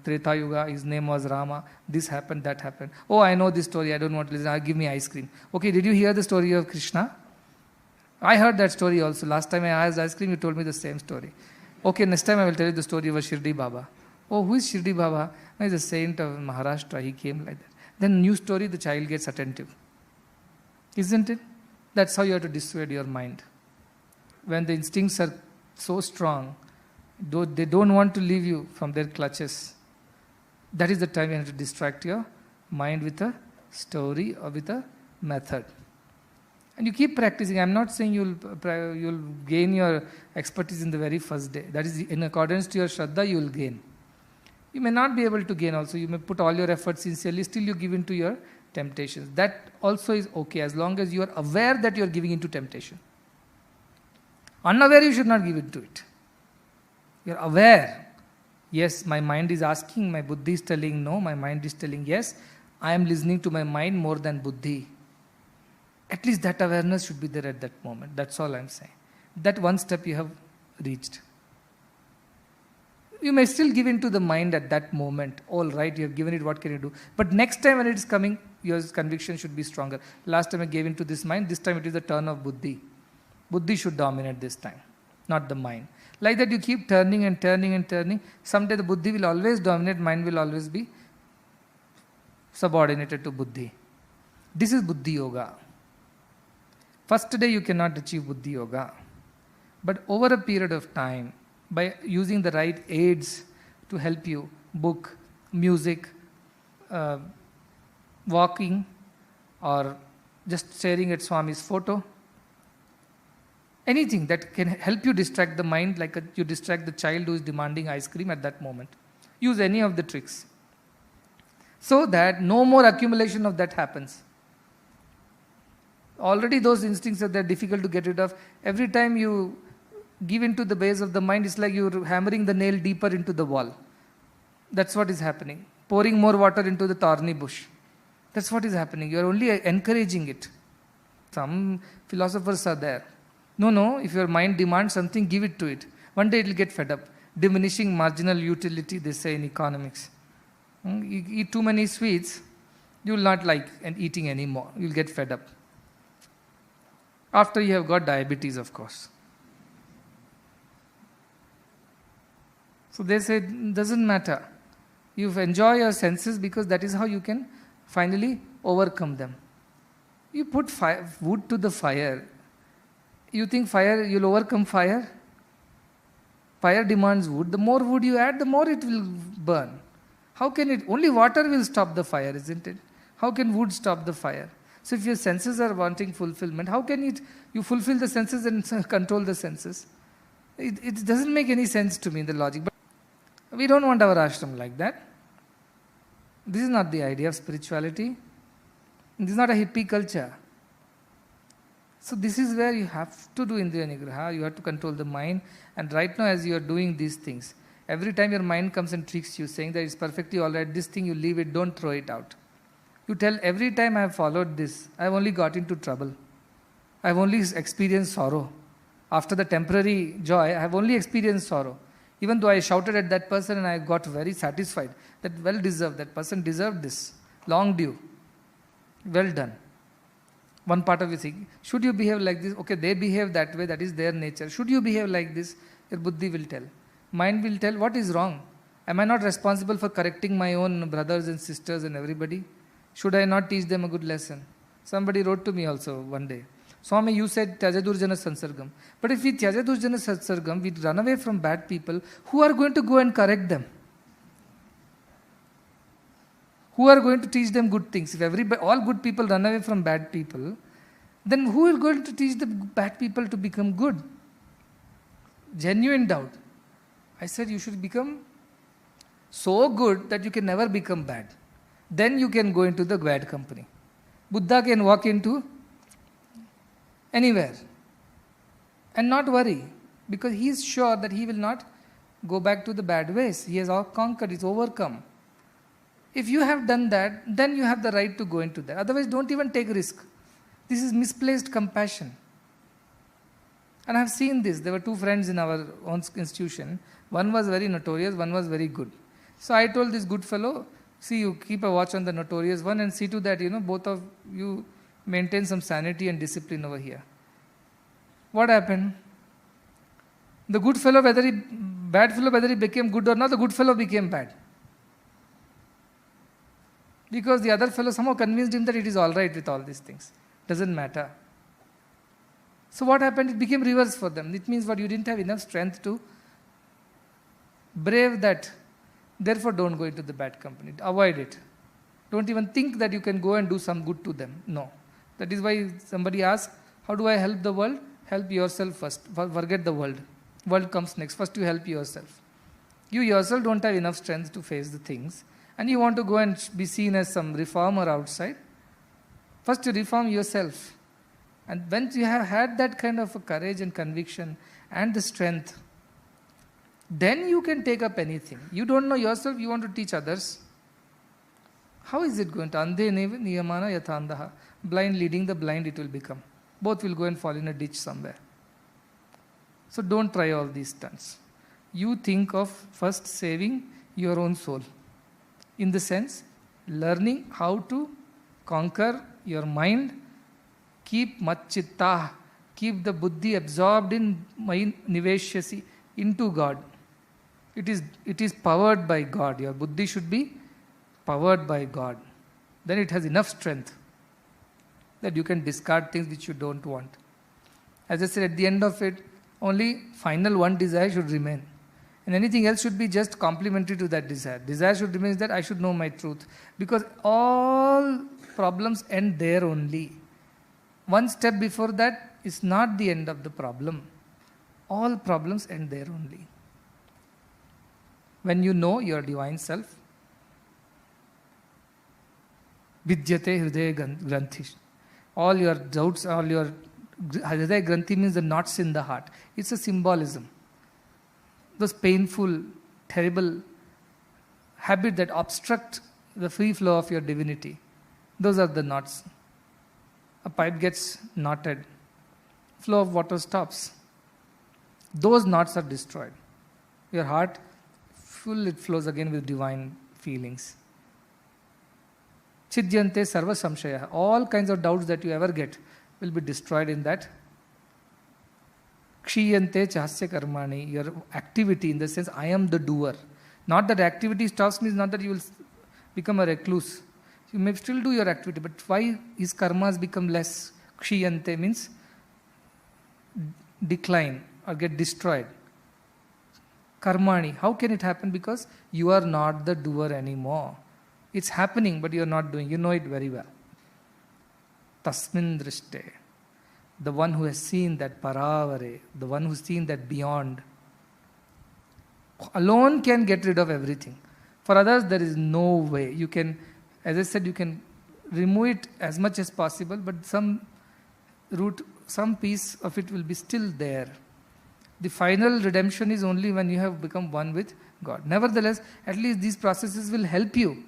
Treta Yuga. His name was Rama. This happened, that happened. Oh, I know this story. I don't want to listen. Give me ice cream. Okay, did you hear the story of Krishna? I heard that story also. Last time I asked ice cream, you told me the same story. Okay, next time I will tell you the story of a Shirdi Baba. Oh, who is Shirdi Baba? No, he's a saint of Maharashtra. He came like that. Then new story, the child gets attentive. Isn't it? That's how you have to dissuade your mind. When the instincts are so strong, they don't want to leave you from their clutches. That is the time you have to distract your mind with a story or with a method. And you keep practicing. I'm not saying you'll gain your expertise in the very first day. That is in accordance to your Shraddha, you will gain. You may not be able to gain also. You may put all your efforts sincerely, still you give in to your temptations. That also is okay as long as you are aware that you are giving into temptation. Unaware, you should not give into it. You are aware. Yes, my mind is asking, my buddhi is telling no, my mind is telling yes. I am listening to my mind more than buddhi. At least that awareness should be there at that moment. That's all I am saying. That one step you have reached. You may still give in to the mind at that moment. All right, you have given it, what can you do? But next time when it is coming, your conviction should be stronger. Last time I gave in to this mind, this time it is the turn of buddhi. Buddhi should dominate this time, not the mind. Like that you keep turning and turning and turning. Someday the buddhi will always dominate, mind will always be subordinated to buddhi. This is buddhi yoga. First day you cannot achieve buddhi yoga. But over a period of time, by using the right aids to help you, book, music, walking, or just staring at Swami's photo, anything that can help you distract the mind like you distract the child who is demanding ice cream at that moment. Use any of the tricks so that no more accumulation of that happens. Already those instincts are there, difficult to get rid of. Every time you give into the base of the mind, it's like you're hammering the nail deeper into the wall. That's what is happening. Pouring more water into the thorny bush. That's what is happening. You're only encouraging it. Some philosophers are there. No, if your mind demands something, give it to it. One day it will get fed up. Diminishing marginal utility, they say in economics. You eat too many sweets, you will not like eating anymore. You will get fed up. After you have got diabetes, of course. So they say, doesn't matter. You enjoy your senses because that is how you can finally overcome them. You put wood to the fire. You think fire, you'll overcome fire? Fire demands wood. The more wood you add, the more it will burn. How can it? Only water will stop the fire, isn't it? How can wood stop the fire? So if your senses are wanting fulfillment, how can you fulfill the senses and control the senses? It doesn't make any sense to me in the logic. But we don't want our ashram like that. This is not the idea of spirituality. This is not a hippie culture. So this is where you have to do Indriya Nigraha. You have to control the mind. And right now as you are doing these things, every time your mind comes and tricks you, saying that it's perfectly alright, this thing you leave it, don't throw it out. You tell, every time I have followed this, I have only got into trouble. I have only experienced sorrow. After the temporary joy, I have only experienced sorrow. Even though I shouted at that person and I got very satisfied, that well deserved, that person deserved this, long due, well done. One part of you think, should you behave like this? Okay, they behave that way, that is their nature. Should you behave like this? Your buddhi will tell. Mind will tell, what is wrong? Am I not responsible for correcting my own brothers and sisters and everybody? Should I not teach them a good lesson? Somebody wrote to me also one day, Swami, you said Tyajadurjana Sansargam. But if we Tyajadurjana Sansargam, we run away from bad people, who are going to go and correct them? Who are going to teach them good things? If all good people run away from bad people, then who is going to teach the bad people to become good? Genuine doubt. I said you should become so good that you can never become bad. Then you can go into the bad company. Buddha can walk into anywhere and not worry, because he is sure that he will not go back to the bad ways. He has all conquered, he's overcome. If you have done that, then you have the right to go into that. Otherwise, don't even take risk. This is misplaced compassion. And I have seen this. There were two friends in our own institution. One was very notorious, one was very good. So I told this good fellow, see, you keep a watch on the notorious one and see to that, both of you maintain some sanity and discipline over here. What happened? The good fellow, bad fellow, whether he became good or not, the good fellow became bad. Because the other fellow somehow convinced him that it is all right with all these things. Doesn't matter. So what happened? It became reverse for them. It means what? You didn't have enough strength to brave that. Therefore, don't go into the bad company. Avoid it. Don't even think that you can go and do some good to them. No. That is why somebody asks, how do I help the world? Help yourself first. Forget the world. World comes next. First you help yourself. You yourself don't have enough strength to face the things. And you want to go and be seen as some reformer outside. First you reform yourself. And when you have had that kind of a courage and conviction and the strength, then you can take up anything. You don't know yourself, you want to teach others. How is it going to? Andhe niyamana yathandaha. Blind leading the blind it will become. Both will go and fall in a ditch somewhere. So don't try all these stunts. You think of first saving your own soul. In the sense, learning how to conquer your mind, keep matchitta, keep the buddhi absorbed in niveshyasi, into God. It is powered by God. Your buddhi should be powered by God. Then it has enough strength that you can discard things which you don't want. As I said, at the end of it, only final one desire should remain. And anything else should be just complementary to that desire. Desire should remain that I should know my truth. Because all problems end there only. One step before that is not the end of the problem. All problems end there only. When you know your divine self, vidyate hridaya granthi. All your doubts, all your hridaya granthi means the knots in the heart. It's a symbolism. Those painful, terrible habits that obstruct the free flow of your divinity. Those are the knots. A pipe gets knotted. Flow of water stops. Those knots are destroyed. Your heart, it flows again with divine feelings. Chidyante sarva samshaya. All kinds of doubts that you ever get will be destroyed in that Kshiyante chasya karmani, your activity in the sense I am the doer. Not that activity stops means not that you will become a recluse. You may still do your activity, but why his karmas become less? Kshiyante means decline or get destroyed. Karmani, how can it happen? Because you are not the doer anymore. It's happening, but you are not doing. You know it very well. Tasmin drishte. The one who has seen that paravare, the one who has seen that beyond, alone can get rid of everything. For others, there is no way. You can, as I said, you can remove it as much as possible, but some root, some piece of it will be still there. The final redemption is only when you have become one with God. Nevertheless, at least these processes will help you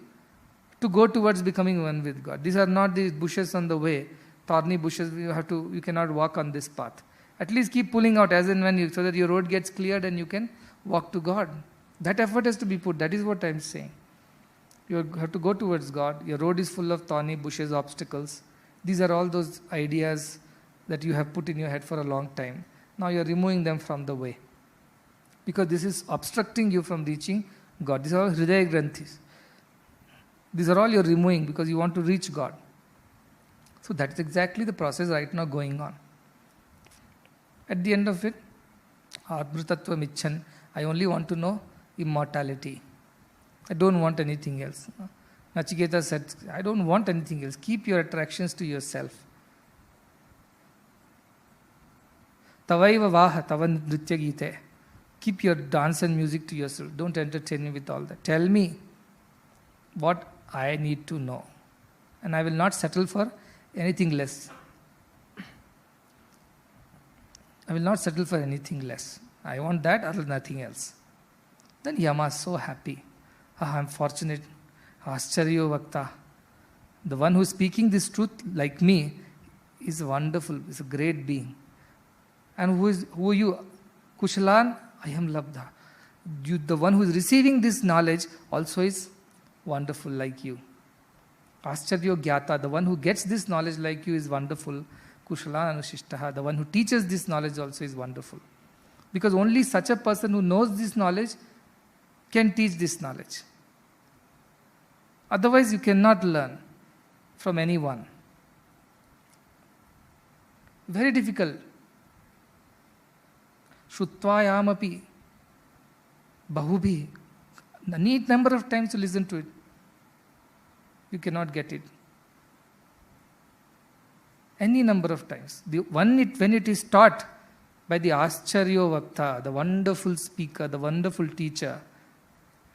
to go towards becoming one with God. These are not these bushes on the way, thorny bushes. You cannot walk on this path. At least keep pulling out as and when so that your road gets cleared and you can walk to God. That effort has to be put. That is what I am saying. You have to go towards God. Your road is full of thorny bushes, obstacles. These are all those ideas that you have put in your head for a long time. Now you are removing them from the way. Because this is obstructing you from reaching God. These are all Hridaya Granthis. These are all you are removing because you want to reach God. So that is exactly the process right now going on. At the end of it, Admritattva Michan, I only want to know immortality. I don't want anything else. Nachiketa said, I don't want anything else. Keep your attractions to yourself. Tavaiva vaha tava nritya gite. Keep your dance and music to yourself. Don't entertain me with all that. Tell me what I need to know. And I will not settle for anything less. I will not settle for anything less. I want that or nothing else. Then Yama is so happy. I'm fortunate. Ascharyo Vakta. The one who is speaking this truth like me is wonderful, is a great being. And who are you? Kushalan, I am Labdha. The one who is receiving this knowledge also is wonderful like you. Ascharyo Gyata, the one who gets this knowledge like you is wonderful. Kushalan Anushishtaha, the one who teaches this knowledge also is wonderful. Because only such a person who knows this knowledge can teach this knowledge. Otherwise you cannot learn from anyone. Very difficult. Shrutvayamapi Bahubhi. A neat number of times to listen to it. You cannot get it. Any number of times. When it is taught by the Ascharyo Vakta, the wonderful speaker, the wonderful teacher.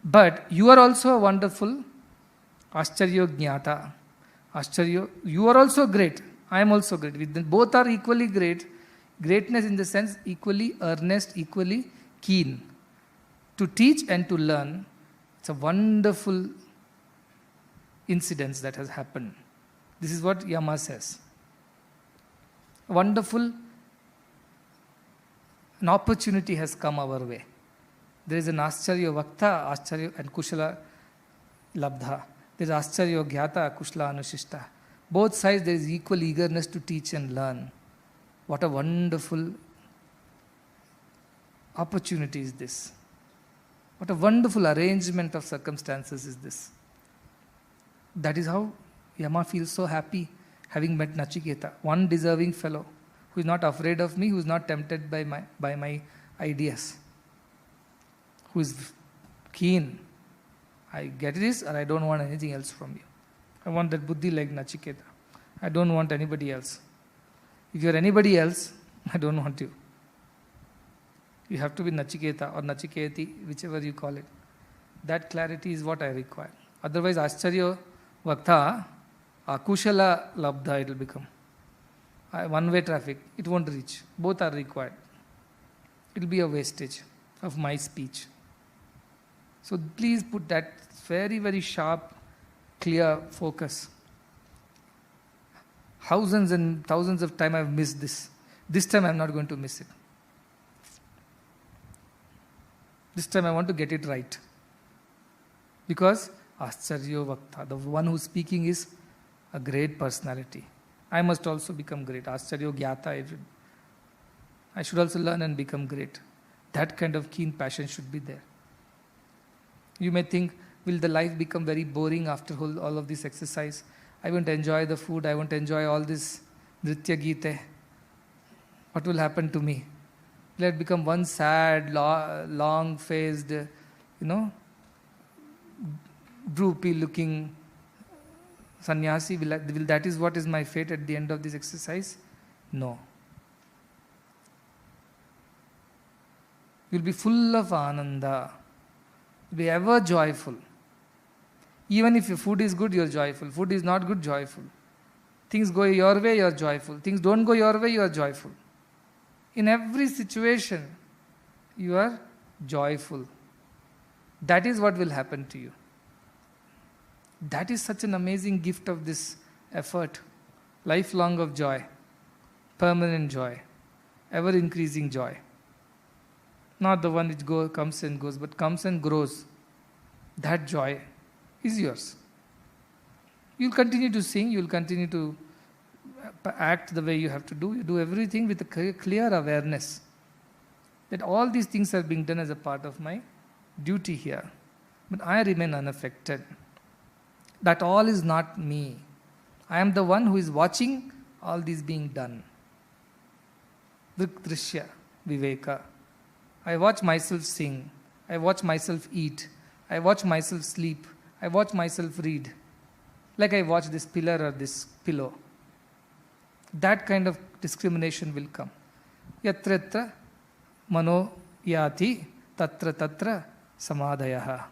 But you are also a wonderful Ascharyo Jnata. Ascharyo, you are also great. I am also great. Both are equally great. Greatness in the sense equally earnest, equally keen. To teach and to learn, it's a wonderful incident that has happened. This is what Yama says. A wonderful an opportunity has come our way. There is an Ascharyo Vakta, Ascharyo and Kushala Labdha. There is Ascharyo Gyata, Kushala Anushishta. Both sides there is equal eagerness to teach and learn. What a wonderful opportunity is this. What a wonderful arrangement of circumstances is this. That is how Yama feels so happy having met Nachiketa, one deserving fellow who is not afraid of me, who is not tempted by my ideas, who is keen. I get this or I don't want anything else from you. I want that buddhi like Nachiketa. I don't want anybody else. If you are anybody else, I don't want you. You have to be Nachiketa or Nachiketi, whichever you call it. That clarity is what I require. Otherwise, Ascharyo Vakta, Akushala Labdha it will become. One-way traffic, it won't reach. Both are required. It will be a wastage of my speech. So please put that very, very sharp, clear focus. Thousands and thousands of times I have missed this. This time I am not going to miss it. This time I want to get it right. Because Ascharyo Vakta, the one who is speaking is a great personality. I must also become great. Ascharyo Gyata. I should also learn and become great. That kind of keen passion should be there. You may think, will the life become very boring after all of this exercise? I won't enjoy the food, I won't enjoy all this Nritya Gite. What will happen to me? Will it become one sad, long-faced, droopy-looking sannyasi? Will that is what is my fate at the end of this exercise? No. You'll be full of ananda. You'll be ever joyful. Even if your food is good, you're joyful. Food is not good, joyful. Things go your way, you're joyful. Things don't go your way, you are joyful. In every situation, you are joyful. That is what will happen to you. That is such an amazing gift of this effort. Lifelong of joy. Permanent joy. Ever increasing joy. Not the one which comes and goes, but comes and grows. That joy is yours. You'll continue to sing, you'll continue to act the way you have to do. You do everything with a clear awareness that all these things are being done as a part of my duty here. But I remain unaffected. That all is not me. I am the one who is watching all these being done. Drishya, Viveka. I watch myself sing. I watch myself eat. I watch myself sleep. I watch myself read. Like I watch this pillar or this pillow. That kind of discrimination will come. Yatra yatra mano yati tatra tatra samadhayaha.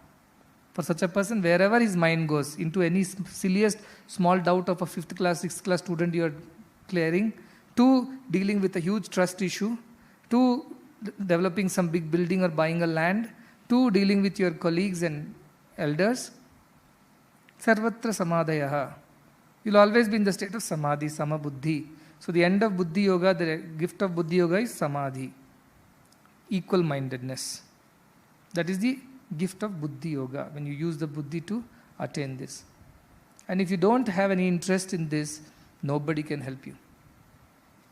For such a person, wherever his mind goes, into any silliest small doubt of a 5th class, 6th class student you are clearing, to dealing with a huge trust issue, to developing some big building or buying a land, to dealing with your colleagues and elders, sarvatra samadhayaha. You'll always be in the state of samadhi, samabuddhi. So the end of buddhi yoga, the gift of buddhi yoga is samadhi. Equal-mindedness. That is the gift of buddhi yoga, when you use the buddhi to attain this. And if you don't have any interest in this, nobody can help you.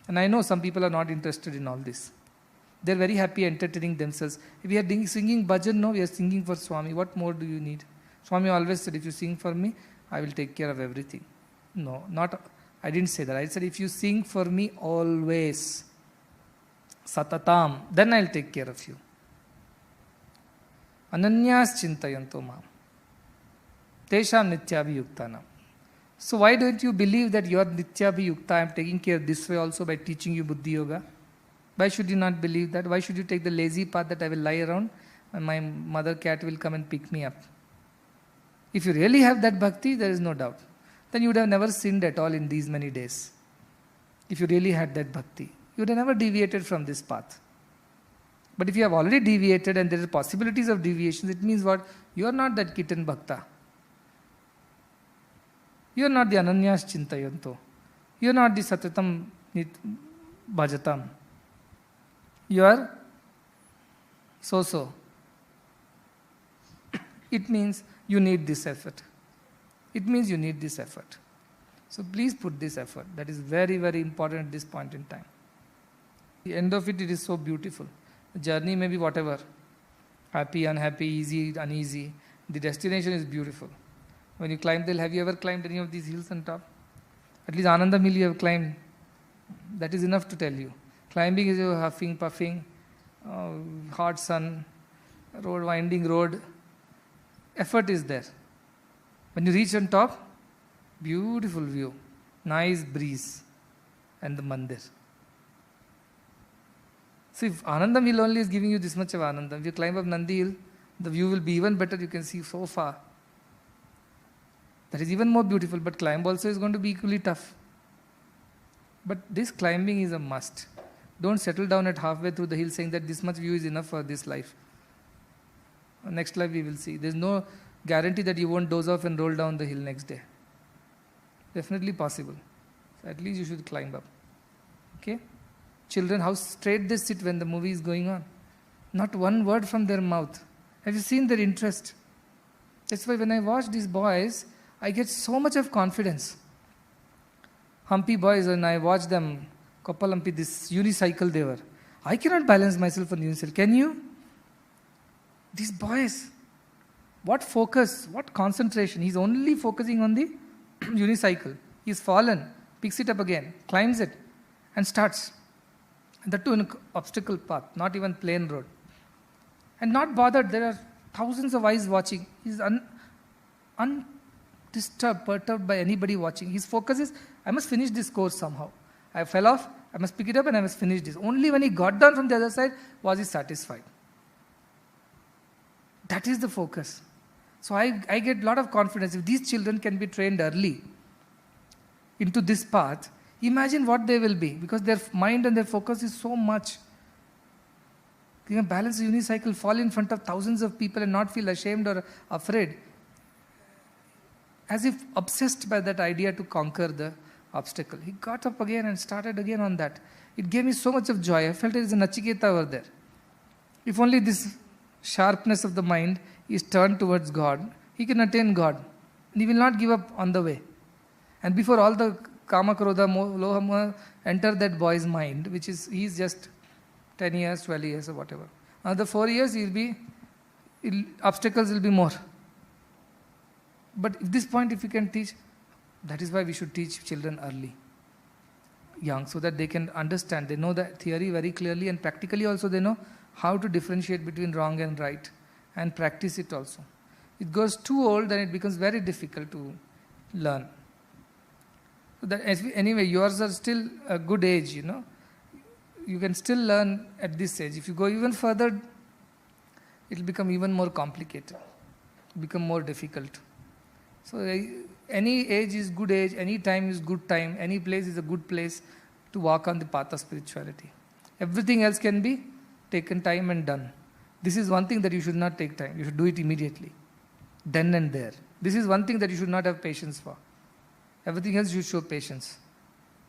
And I know some people are not interested in all this. They're very happy entertaining themselves. If we are singing bhajan, no, we are singing for Swami. What more do you need? Swami always said, if you sing for me, I will take care of everything. No, I didn't say that. I said, if you sing for me always, satatam, then I'll take care of you. Ananyas chintayanto mam. Tesham nityabhiyuktanam. So why don't you believe that you are nityabhiyukta? I am taking care this way also by teaching you buddhi yoga. Why should you not believe that? Why should you take the lazy path that I will lie around and my mother cat will come and pick me up? If you really have that bhakti, there is no doubt. Then you would have never sinned at all in these many days. If you really had that bhakti, you would have never deviated from this path. But if you have already deviated and there are possibilities of deviations, it means what? You are not that kitten bhakta. You are not the ananyas chintayanto. You are not the satatam bhajatam. You are so-so. It means you need this effort. It means you need this effort. So please put this effort. That is very, very important at this point in time. The end of it is so beautiful. The journey may be whatever. Happy, unhappy, easy, uneasy. The destination is beautiful. When you climb the hill, have you ever climbed any of these hills on top? At least Anandam Hill you have climbed. That is enough to tell you. Climbing is a huffing, puffing, hot sun, winding road. Effort is there. When you reach on top, beautiful view, nice breeze, and the mandir. So if Anandam Hill only is giving you this much of Anandam, if you climb up Nandi Hill, the view will be even better, you can see so far. That is even more beautiful, but climb also is going to be equally tough. But this climbing is a must. Don't settle down at halfway through the hill saying that this much view is enough for this life. Next life we will see. There is no guarantee that you won't doze off and roll down the hill next day. Definitely possible. So at least you should climb up. Okay? Children, how straight they sit when the movie is going on. Not one word from their mouth. Have you seen their interest? That's why when I watch these boys, I get so much of confidence. Humpy boys, when I watch them, Koppalampi, this unicycle they were. I cannot balance myself on unicycle. Can you? These boys, what focus, what concentration. He's only focusing on the unicycle. He's fallen, picks it up again, climbs it, and starts. And that too in an obstacle path, not even plain road. And not bothered, there are thousands of eyes watching. He's undisturbed, perturbed by anybody watching. His focus is, I must finish this course somehow. I fell off, I must pick it up and I must finish this. Only when he got down from the other side was he satisfied. That is the focus. So I get a lot of confidence. If these children can be trained early into this path, imagine what they will be, because their mind and their focus is so much. You can balance a unicycle, fall in front of thousands of people and not feel ashamed or afraid, as if obsessed by that idea to conquer the obstacle. He got up again and started again on that. It gave me so much of joy. I felt there is a Nachiketa over there. If only this sharpness of the mind is turned towards God, he can attain God. And he will not give up on the way. And before all the Kama, Krodha, Loha, Moha enter that boy's mind, which is, he is just 10 years, 12 years or whatever. Another 4 years, obstacles will be more. But at this point, if you can teach, that is why we should teach children early, young, so that they can understand. They know the theory very clearly, and practically also they know how to differentiate between wrong and right, and practice it also. It goes too old, then it becomes very difficult to learn. So that anyway, yours are still a good age, You can still learn at this age. If you go even further, it will become even more complicated, become more difficult. So any age is good age, any time is good time, any place is a good place to walk on the path of spirituality. Everything else can be taken time and done. This is one thing that you should not take time. You should do it immediately, then and there. This is one thing that you should not have patience for. Everything else you show patience.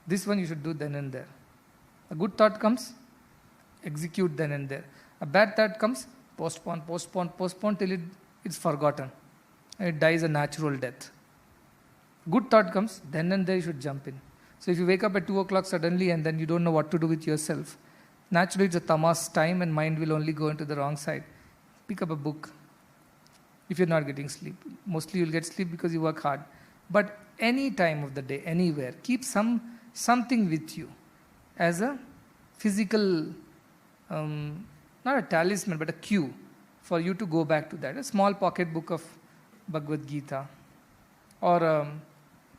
This one you should do then and there. A good thought comes, execute then and there. A bad thought comes, postpone till it's forgotten. And it dies a natural death. Good thought comes, then and there you should jump in. So if you wake up at 2 o'clock suddenly and then you don't know what to do with yourself, naturally it's a tamas time and mind will only go into the wrong side. Pick up a book. If you're not getting sleep. Mostly you'll get sleep because you work hard. But any time of the day, anywhere, keep something with you as a physical, not a talisman, but a cue for you to go back to that. A small pocket book of Bhagavad Gita, or a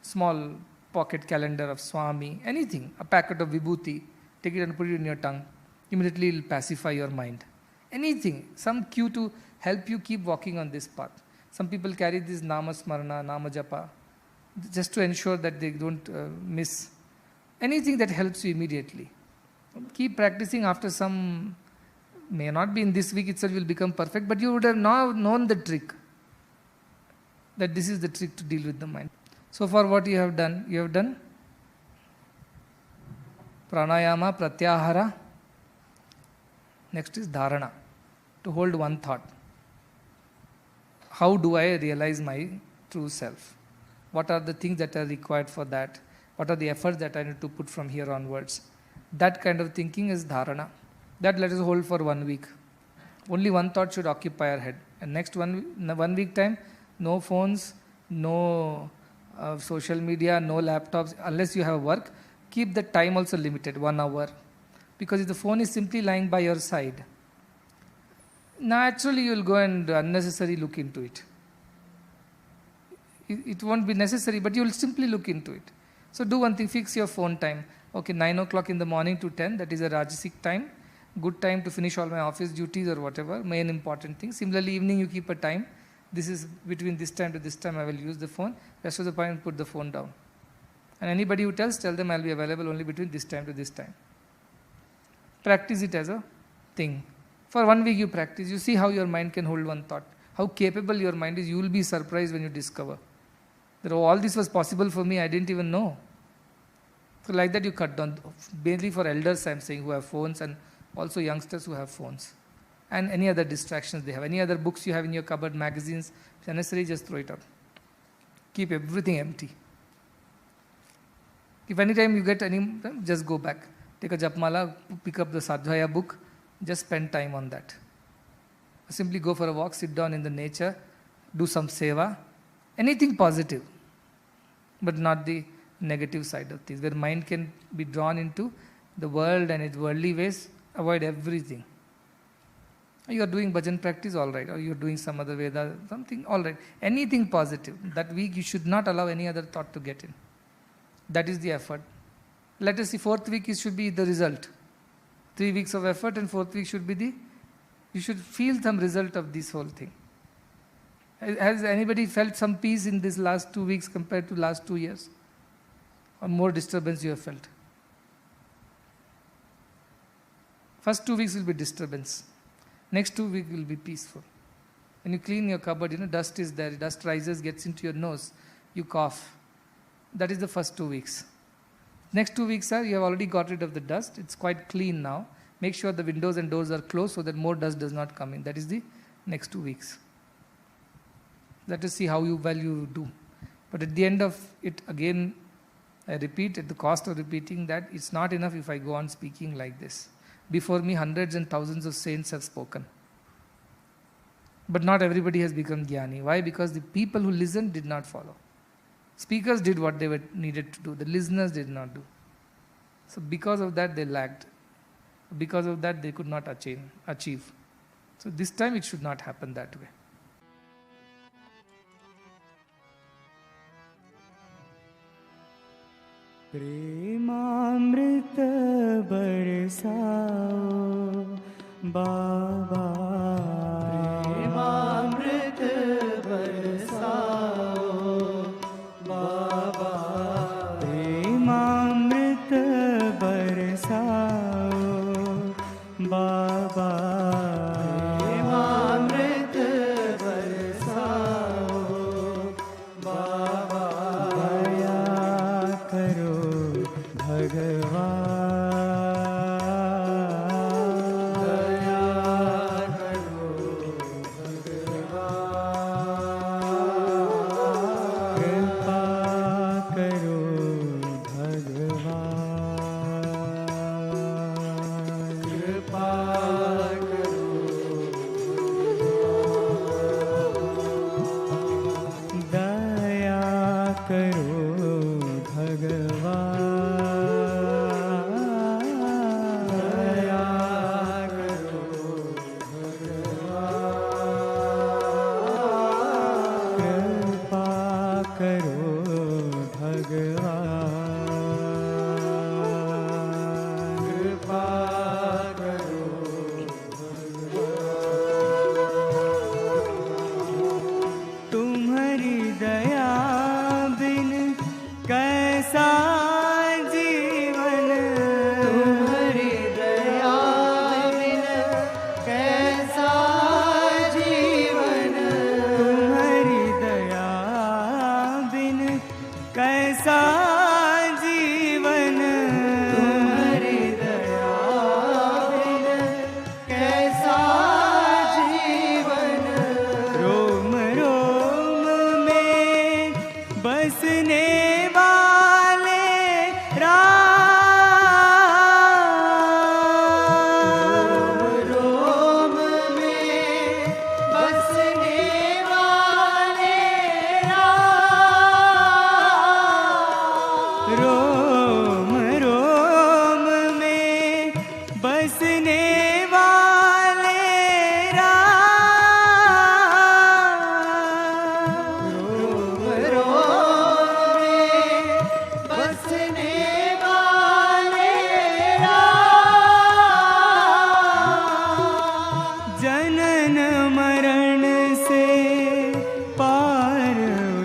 small pocket calendar of Swami, anything, a packet of Vibhuti, take it and put it in your tongue. Immediately it will pacify your mind. Anything, some cue to help you keep walking on this path. Some people carry this Nama Smarana, Nama Japa, just to ensure that they don't miss anything that helps you immediately. Keep practicing. After some, may not be in this week itself, will become perfect, but you would have now known the trick, that this is the trick to deal with the mind. So far what you have done pranayama, pratyahara. Next is dharana, to hold one thought. How do I realize my true self? What are the things that are required for that? What are the efforts that I need to put from here onwards? That kind of thinking is dharana. That let us hold for 1 week. Only one thought should occupy our head. And next 1 week time, no phones, no social media, no laptops, unless you have work. Keep the time also limited, 1 hour. Because if the phone is simply lying by your side, naturally you will go and unnecessarily look into it. It won't be necessary, but you will simply look into it. So do one thing, fix your phone time. Okay, 9 o'clock in the morning to 10, that is a Rajasic time. Good time to finish all my office duties or whatever, main important thing. Similarly, evening you keep a time. This is between this time to this time I will use the phone. Rest of the time put the phone down. And anybody who tells, tell them I will be available only between this time to this time. Practice it as a thing. For 1 week you practice. You see how your mind can hold one thought. How capable your mind is. You will be surprised when you discover that all this was possible for me, I didn't even know. So like that you cut down. Mainly for elders I am saying, who have phones, and also youngsters who have phones. And any other distractions they have. Any other books you have in your cupboard, magazines, if necessary, just throw it out. Keep everything empty. If any time you get any, just go back. take a Japmala, pick up the Sadhvaya book, just spend time on that. Simply go for a walk, sit down in the nature, do some seva, anything positive, but not the negative side of things, where mind can be drawn into the world and its worldly ways. Avoid everything. You are doing bhajan practice, all right, or you are doing some other Veda, something, all right. Anything positive. That week you should not allow any other thought to get in. That is the effort. Let us see, 4th week should be the result. 3 weeks of effort and 4th week should be you should feel some result of this whole thing. Has anybody felt some peace in these last 2 weeks compared to last 2 years? Or more disturbance you have felt? First 2 weeks will be disturbance. Next 2 weeks will be peaceful. When you clean your cupboard, dust is there, dust rises, gets into your nose, you cough. That is the first 2 weeks. Next 2 weeks, you have already got rid of the dust. It's quite clean now. Make sure the windows and doors are closed so that more dust does not come in. That is the next 2 weeks. Let us see how well you do. But at the end of it, again, I repeat, at the cost of repeating that, it's not enough if I go on speaking like this. Before me, hundreds and thousands of saints have spoken. But not everybody has become jnani. Why? Because the people who listened did not follow. Speakers did what they were needed to do. The listeners did not do. So because of that, they lagged. Because of that, they could not achieve. So this time, it should not happen that way. प्रेमामृत बरसाओ बाबा, प्रेमामृत बरसाओ बाबा, प्रेमामृत बरसाओ बाबा, प्रेमामृत बरसाओ बाबा, दया करो भगवान, दया करो भगवान, कृपा करो भगवान, कृपा करो भगवान, दया करो भगवान, दया करो भगवान, कृपा करो भगवान, कृपा करो भगवान। तुम्हारी दया बिन कैसा जीवन, तुम्हारी दया बिन कैसा जीवन, तुम्हारी दया बिन कैसा जीवन, तुम्हारी दया बिन कैसा जीवन, रोम रोम में बसने वाले राम, रोम में बसने वाले राम, रोम रोम में बसने वाले राम, रोम रोम में बसने वाले राम, जनन मरण से पार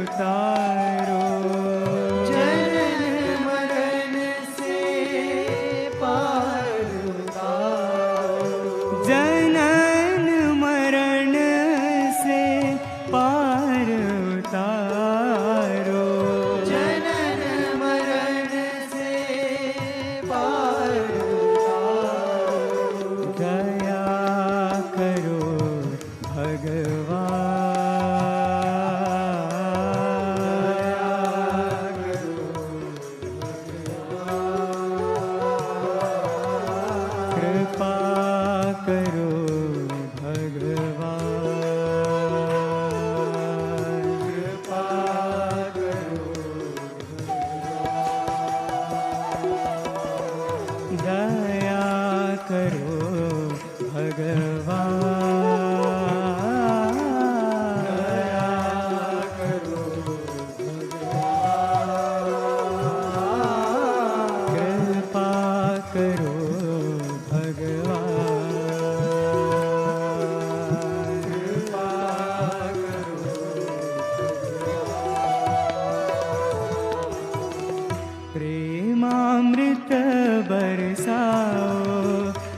उतारो, जनन दया करो भगवान, दया करो भगवान, कृपा करो भगवान, कृपा करो प्रेमामृत बरसाओ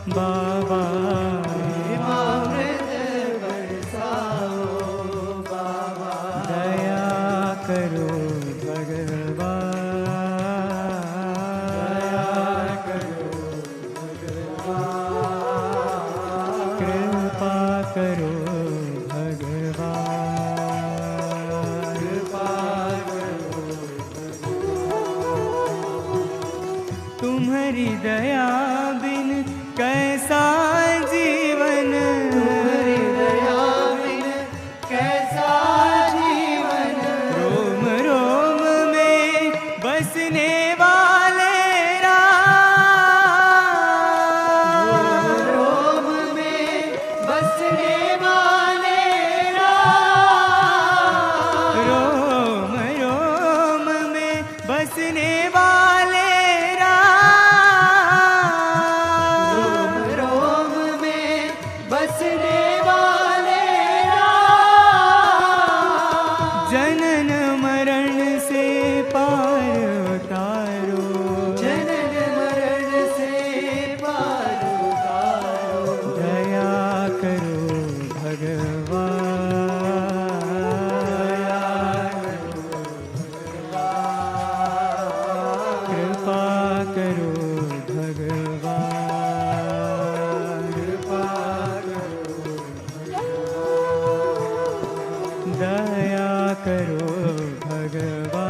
बाबा, प्रेमामृत बरसाओ बाबा, दया करो भगवान, दया करो भगवान, कृपा करो भगवान, कृपा करो तुम्हारी दया बिन कैसा जीवन, तुम्हारी दया बिन कैसा जीवन, रोम रोम में बसने वाले राम, रोम में बसने वाले राम, रोम रोम में बसने वाले बसने वाले राम, जनन मरण से पार उतारो, जनन मरण से पार उतारो, दया करो भगवान, दया करो भगवान, कृपा करो भगवान, कृपा दया करो भगवान।